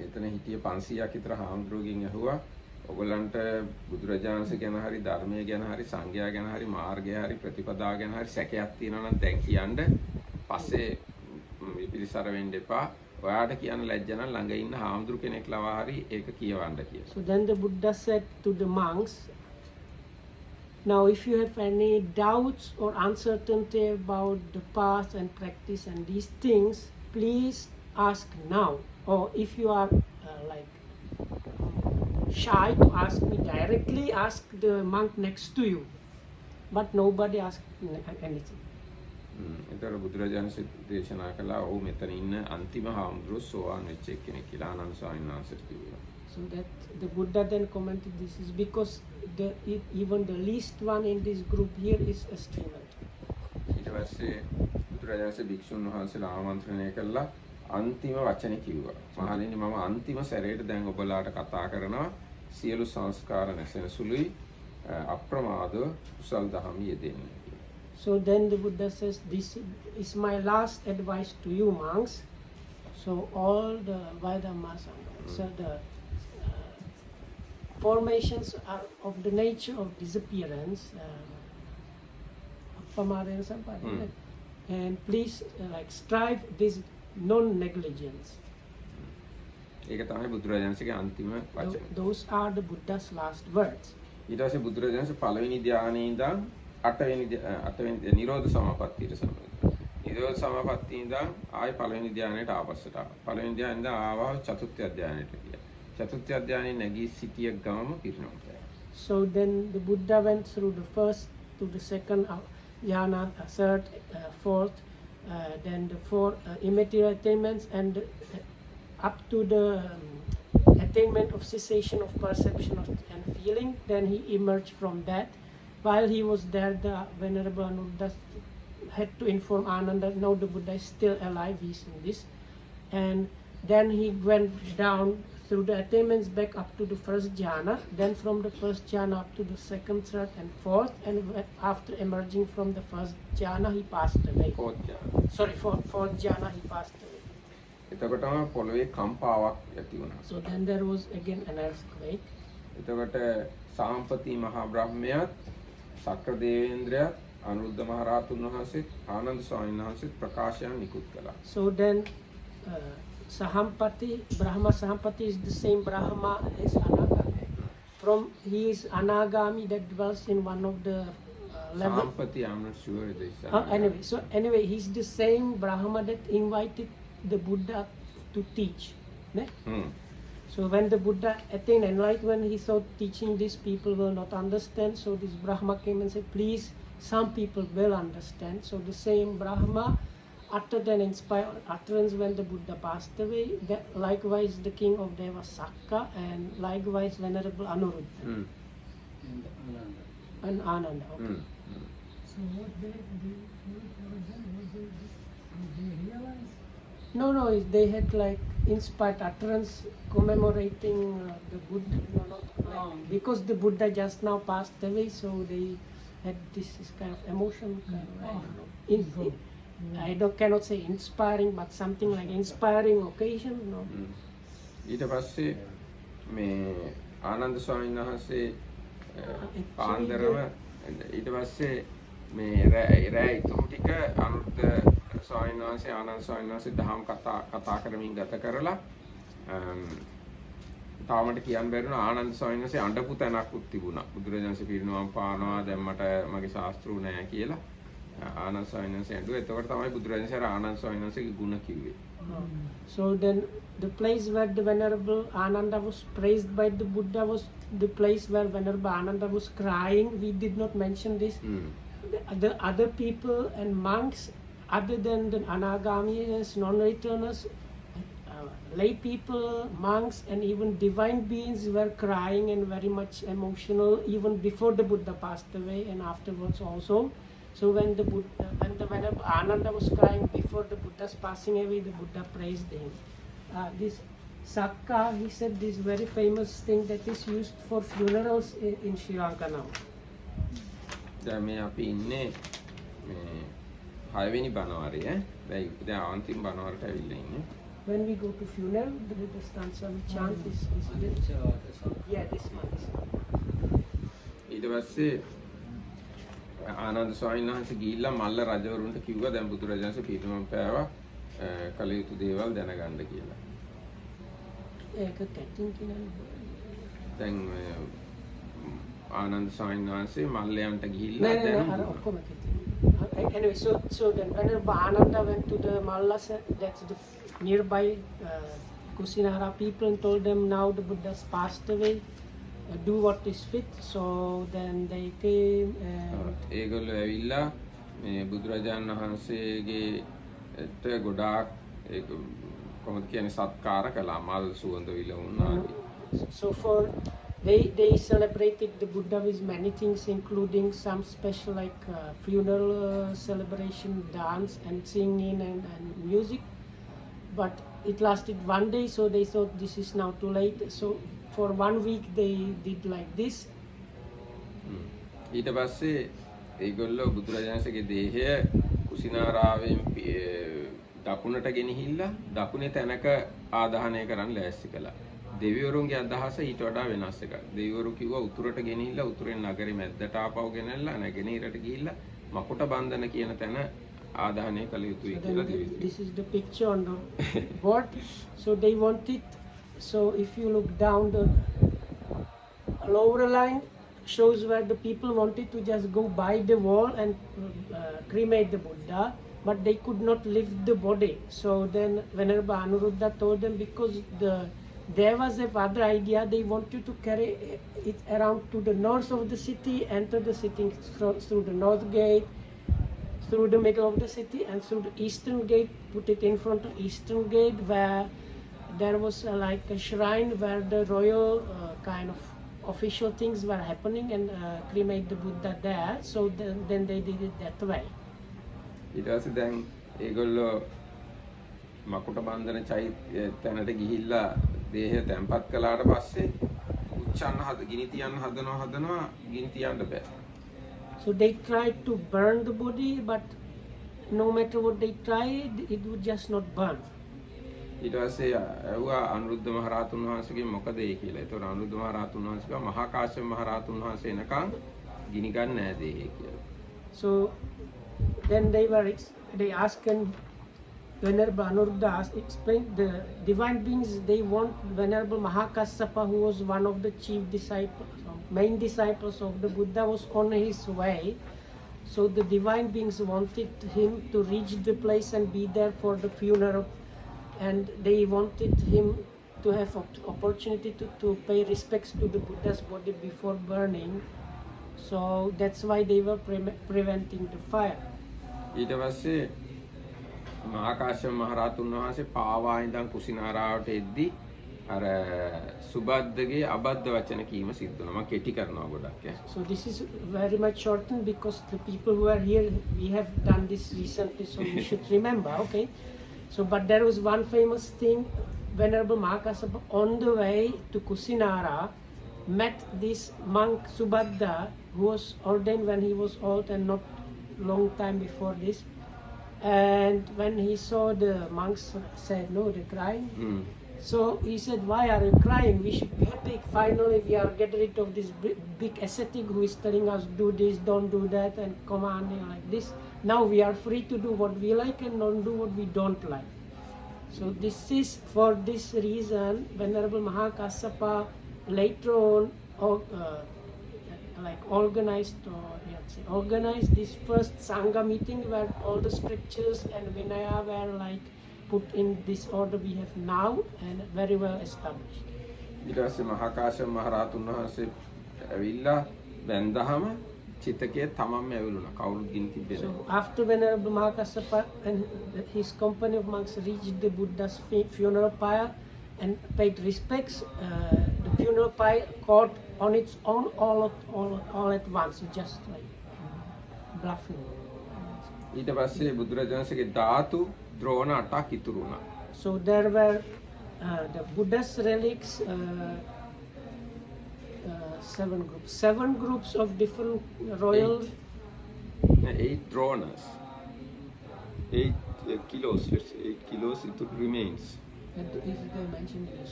එතන හිටිය 500ක් විතර හාමුදුරුවෝගෙන් ඇහුවා ඔයගලන්ට බුදුරජාණන්සේ ගැන හරි ධර්මයේ ගැන හරි සංඝයා ගැන හරි මාර්ගය හරි ප්‍රතිපදාව ගැන හරි සැකයක් තියෙනවා නම් දැන් කියන්න පස්සේ විපිලිසර වෙන්න එපා. ඔයාට කියන්න ලැජ්ජ නම් ළඟ ඉන්න හාමුදුරු කෙනෙක් ලවා හරි ඒක කියවන්න කියලා. So then the Buddha said to the monks, now if you have any doubts or uncertainty about the path and practice and these things, please ask now. Or if you are shy to ask me directly, ask the monk next to you. But nobody asked anything. එතකොට බුදුරජාණන් දේශනා කළා ඔව් මෙතන ඉන්න අන්තිම හාමුදුරුවෝ සෝවාන් වෙච්ච කෙනෙක් කියලා ආනන්ද ස්වාමීන් වහන්සේට කිව්වා. So that the Buddha then commented this is because even the least one in this group here is a streamer. ඊට පස්සේ බුදුරජාණන් භික්ෂුන් වහන්සේලා ආමන්ත්‍රණය කළා අන්තිම වචනේ කිව්වා. මහණෙනි මම අන්තිම සැරේට දැන් ඔබලාට කතා කරනවා සියලු සංස්කාර නැසෙන සුළුයි අප්‍රමාදව කුසල් දහම් යෙදෙන්න. So then the Buddha says, this is my last advice to you monks. So all the Vaidama Sangha, so the formations are of the nature of disappearance, and please strive this non-negligence. ඒක තමයි බුදුරජාණන්සේගේ අන්තිම වචන. Those are the Buddha's last words. ඊට පස්සේ බුදුරජාණන්සේ පළවෙනි ධානයේ ඉඳන් 8වෙනි නිරෝධ සමාපත්තියට සම්බන්ධ. නිරෝධ සමාපත්තිය ඉඳන් ආයෙ පළවෙනි ධානයට ආපස්සට ආවා. පළවෙනි ධානයේ ඉඳන් ආවා චතුර්ථ ධානයට ගියා. චතුර්ථ ධානයේ නැගී සිටිය ගමම පිරිනොම් කළා. So then the Buddha went through the first to the second jhana, third, fourth, then the four immaterial attainments, and up to the attainment of cessation of perception and feeling. Then he emerged from that. While he was there, the Venerable Anuruddha had to inform Ananda, no, the Buddha is still alive, he's in this. And then he went down through the attainments back up to the first jhana, then from the first jhana up to the second, third and fourth, and after emerging from the first jhana he passed away. fourth jhana. Sorry, fourth jhana he passed away. එතකොටම පොළවේ කම්පාවක් ඇති වුණා. So then there was again an earthquake. එතකොට සාම්පති මහා බ්‍රහ්මයාත් සක්‍ර දේවේන්ද්‍රයාත් අනුරුද්ධ මහ රහතුන් වහන්සේත් ආනන්ද ස්වාමීන් වහන්සේත් ප්‍රකාශයන් නිකුත් කළා. So then Sahampati, Brahma Sahampati is the same Brahma as Anagami. He is Anagami that dwells in one of the level. සාම්පති I'm not sure if it's Anyway, he's the same Brahma that invited the Buddha to teach. Ne? So when the Buddha attained enlightenment, he thought teaching these people will not understand. So this Brahma came and said, please, some people will understand. So the same Brahma uttered an inspired utterance when the Buddha passed away. Likewise, the king of Deva Sakka, and likewise Venerable Anuruddha And Ananda. and Ananda. Okay. So what they feel for them was they realized. No, they had like inspired utterance commemorating the Buddha. Because the Buddha just now passed away, so they had this kind of emotion. Cannot say inspiring, but something like inspiring occasion. No. ඊට පස්සේ මේ ආනන්ද ස්වාමීන් වහන්සේ පාන්දරම ඊට පස්සේ මේ රෑ ඉතුරු ටික අනුරුද්ධ ස්වාමීන් වහන්සේ ආනන්ද ස්වාමීන් වහන්සේ දහම් කතා කරමින් ගත කරලා තාමට කියන්න බැරිුණා ආනන්ද ස්වාමීන් වහන්සේ අඬපු තැනක්කුත් තිබුණා. බුදුරජාණන්සේ පිරිනවම් පානවා දැන් මට මගේ ශාස්ත්‍රූ නැහැ කියලා ආනන්ද ස්වාමීන් වහන්සේ ඇඬුවා. එතකොට තමයි බුදුරජාණන්සේ ආනන්ද ස්වාමීන් වහන්සේගේ ගුණ කිව්වේ. So then the place where the Venerable Ananda was praised by the Buddha was the place where Venerable Ananda was crying. We did not mention this. The other people and monks, other than the Anagamis, non-returners, lay people, monks and even divine beings were crying and very much emotional even before the Buddha passed away and afterwards also. So when the Venerable Ananda was crying before the Buddha's passing away, the Buddha praised him. This Sakka, he said this very famous thing that is used for funerals in Sri Lanka now. දැන් මේ අපි ඉන්නේ මේ 6 වෙනි බණවාරේ දැන් අන්තිම බණවාරට ඇවිල්ලා ඉන්නේ. When we go to funeral, the stanza we chant is this. Yeah, this one. ඊට පස්සේ ආනන්ද ස්වාමීන් වහන්සේ ගිහිල්ලා මල්ල රජවරුන්ට කිව්වා දැන් බුදුරජාණන්සේ පිරිනමන පෑවා කල යුතු දේවල් දැනගන්න කියලා. ඒක කැටින් කියන්නේ. දැන් ආනන්ද ස්වාමීන් වහන්සේ මල්ලයන්ට ගිහිල්ලා දැන් ඔක්කොම anyway, so then Venerable Ananda went to the Mallas, that's the nearby Kusinara people, and told them now the Buddha's passed away. Do what is fit. So then they came and ඒගොල්ලෝ ඇවිල්ලා මේ බුදුරජාණන් වහන්සේගේ ගොඩාක් ඒක කොහොමද කියන්නේ සත්කාර කළා මල් සුවඳ විලවුණා. So for they celebrated the Buddha with many things, including some special like funeral celebration, dance and singing and music. But it lasted one day, so they thought this is now too late. So for 1 week they did like this. ඊට පස්සේ ඒගොල්ලෝ බුදුරජාණන්සේගේ දේහය කුසිනාරාවෙන් දකුණට ගෙනහිල්ලා දකුණේ තැනක ආදාහනය කරන්න ලෑස්ති කළා. දෙවිවරුන්ගේ අදහස ඊට වඩා වෙනස් එකක්. දෙවිවරු කිව්වා උතුරට ගෙනහිල්ලා උතුරෙන් නගරෙ මැද්දට ආපහු ගෙනල්ලා නැගෙනහිරට ගිහිල්ලා මකුට බන්ධන කියන තැන ආදාහනය කළ යුතුයි කියලා දෙවිවරු. This is the picture on the board. So they wanted. So if you look down, the lower line shows where the people wanted to just go by the wall and cremate the Buddha, but they could not lift the body. So then Venerable Anuruddha told them, because there was a other idea, they wanted to carry it around to the north of the city, enter the city through the north gate, through the middle of the city, and through the eastern gate, put it in front of eastern gate where there was like a shrine where the royal kind of official things were happening, and cremate the Buddha there. So then they did it that way. ඊට පස්සේ දැන් ඒගොල්ලෝ මකුට බන්ධන තැනට ගිහිල්ලා දේහය තැම්පත් කළාට පස්සේ උච්චන්න ගිනි තියන්න හදනවා ගිනි තියන්න බෑ. So they tried to burn the body, but no matter what they tried, it would just not burn. ඊට පස්සේ ඇහුවා අනුරුද්ධ මහ රහතුන් වහන්සේගෙන් මොකද ඒ කියලා. ඒතකොට අනුරුද්ධ මහ රහතුන් වහන්සේ කිව්වා මහා කාශ්‍යප මහ රහතුන් වහන්සේ එනකන් ගිනි ගන්න නෑ දේහය කියලා. So then they asked, and Venerable Anuruddha explained the divine beings, they want Venerable Mahakassapa, who was one of the chief disciples, main disciples of the Buddha, was on his way. So the divine beings wanted him to reach the place and be there for the funeral, and they wanted him to have opportunity to pay respects to the Buddha's body before burning. So that's why they were preventing the fire. ඊට පස්සේ මහා කාශ්‍යප මහ රහතුන් වහන්සේ පාවා ඉඳන් කුසිනාරාවට එද්දි අර සුබද්දගේ අබද්ද වචන කීම සිද්ධ වුණා. මම කෙටි කරනවා ගොඩක්. So this is very much shortened because the people who are here, we have done this recently, so we should remember, okay? So, but there was one famous thing, Venerable Mahakassapa on the way to Kusinara met this monk Subhadda, who was ordained when he was old and not long time before this. And when he saw the monks said, no, they're crying. So he said, why are you crying? We should be happy. Finally, we are getting rid of this big ascetic who is telling us, do this, don't do that, and commanding like this. Now we are free to do what we like and don't do what we don't like. So this is for this reason, Venerable Mahakassapa later on organized this first Sangha meeting where all the scriptures and Vinaya were like put in this order we have now and very well established. ඊට පස්සේ මහා කාශ්‍යප මහ රහතුන් වහන්සේ ඇවිල්ලා වැන්දහම චිතකයේ තමන්ම ඇවිලුණා. කවුරුත් ගිනි තිබ්බේ So නැහැ. after Venerable Mahakassapa and his company of monks reached the Buddha's funeral pyre and paid respects, the funeral pyre caught on its own all at once, just like bluffing. ඊට පස්සේ බුදුරජාණන්සේගේ ධාතු ද්‍රෝණ 8ක් ඉතුරු වුණා. So there were the Buddha's relics, seven groups of different royal. 8 dronas. 8 kilos, let's say 8 kilos it remains. Is they mentioned this?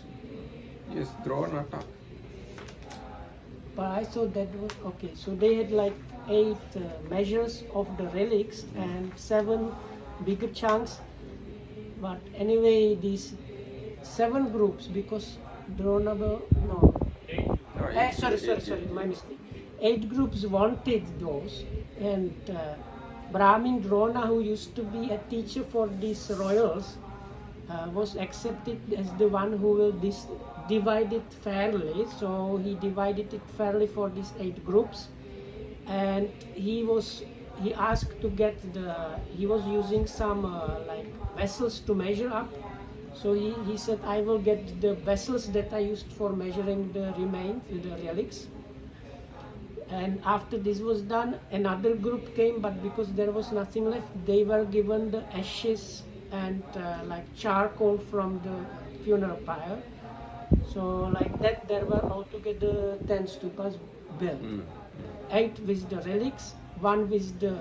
Yes, drone attack. But I saw that was okay. So they had like 8 measures of the relics and 7 bigger chunks. But anyway, these 7 groups, because Dronable, no. Sorry, my mistake. 8 groups wanted those, and Brahmin Drona, who used to be a teacher for these royals, was accepted as the one who will divide it fairly. So he divided it fairly for these 8 groups, and he asked to get he was using some like vessels to measure up. So he said, I will get the vessels that I used for measuring the relics. And after this was done, another group came, but because there was nothing left, they were given the ashes and like charcoal from the funeral pyre. So like that, there were altogether 10 stupas built. 8 with the relics, 1 with the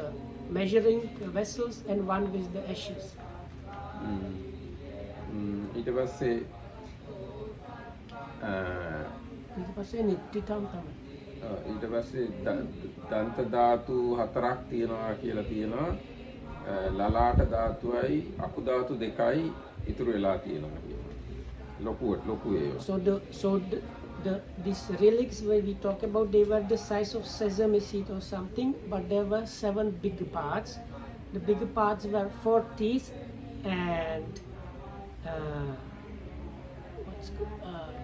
measuring vessels, and 1 with the ashes. ඊට පස්සේ ඊට පස්සේ නිත්‍යකම් තමයි. ඊට පස්සේ දන්ත ධාතු 4ක් තියෙනවා කියලා තියෙනවා. ලලාට ධාතුවයි අකු ධාතු 2යි ඉතුරු වෙලා තියෙනවා කියනවා. ලොකු ඒවා. So these relics where we talk about, they were the size of sesame seed or something, but there were 7 big parts. The bigger parts were 4 teeth and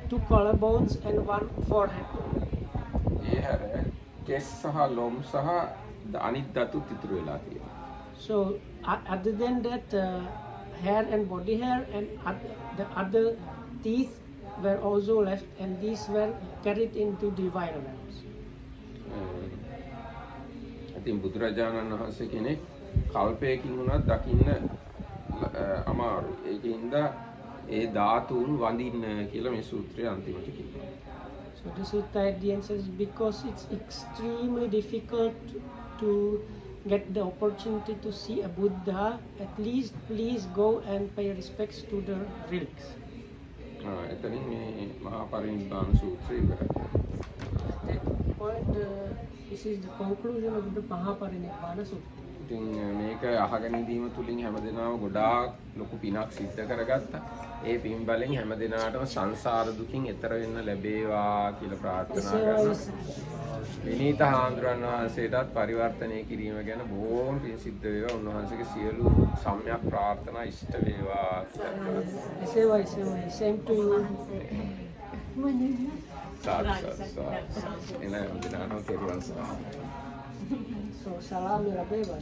2 collarbones and 1 forehead. ඒ හැර කෙස් සහ ලොම් සහ අනිත් ධාතුත් ඉතුරු වෙලා තියෙනවා. So other than that, hair and body hair and the other teeth were also left, and these were carried into divine realms. ඉතින් බුදුරජාණන් වහන්සේ කෙනෙක් කල්පයකින් උනත් දකින්න අමාරු. ඒකින්ද ඒ ධාතුන් වඳින්න කියලා මේ සූත්‍රය අන්තිමට කියනවා. So the sutta at the end says, because it's extremely difficult to get the opportunity to see a Buddha, at least please go and pay respects to the relics. එතනින් මේ මහා පරිනිබ්බාන සූත්‍රය ඉවරයි. At that point, this is the conclusion of the Maha parinibbana sutta. ඉතින් මේක අහගෙන ඉඳීම තුලින් හැමදෙනාම ගොඩාක් ලොකු පිනක් සිද්ධ කරගත්තා. ඒ පින් බලෙන් හැමදෙනාටම සංසාර දුකින් එතර වෙන්න ලැබේවා කියලා ප්‍රාර්ථනා කරනවා. විනීත හාමුදුරන් වහන්සේටත් පරිවර්තනය කිරීම ගැන බොහොම පින් සිද්ධ වේවා. උන්වහන්සේගේ සියලු සම්‍යක් ප්‍රාර්ථනා ඉෂ්ට වේවා. Same to you. සාදු සාදු. එන දිනානෝ කෙරුවන් සාදු. So salam rabeva.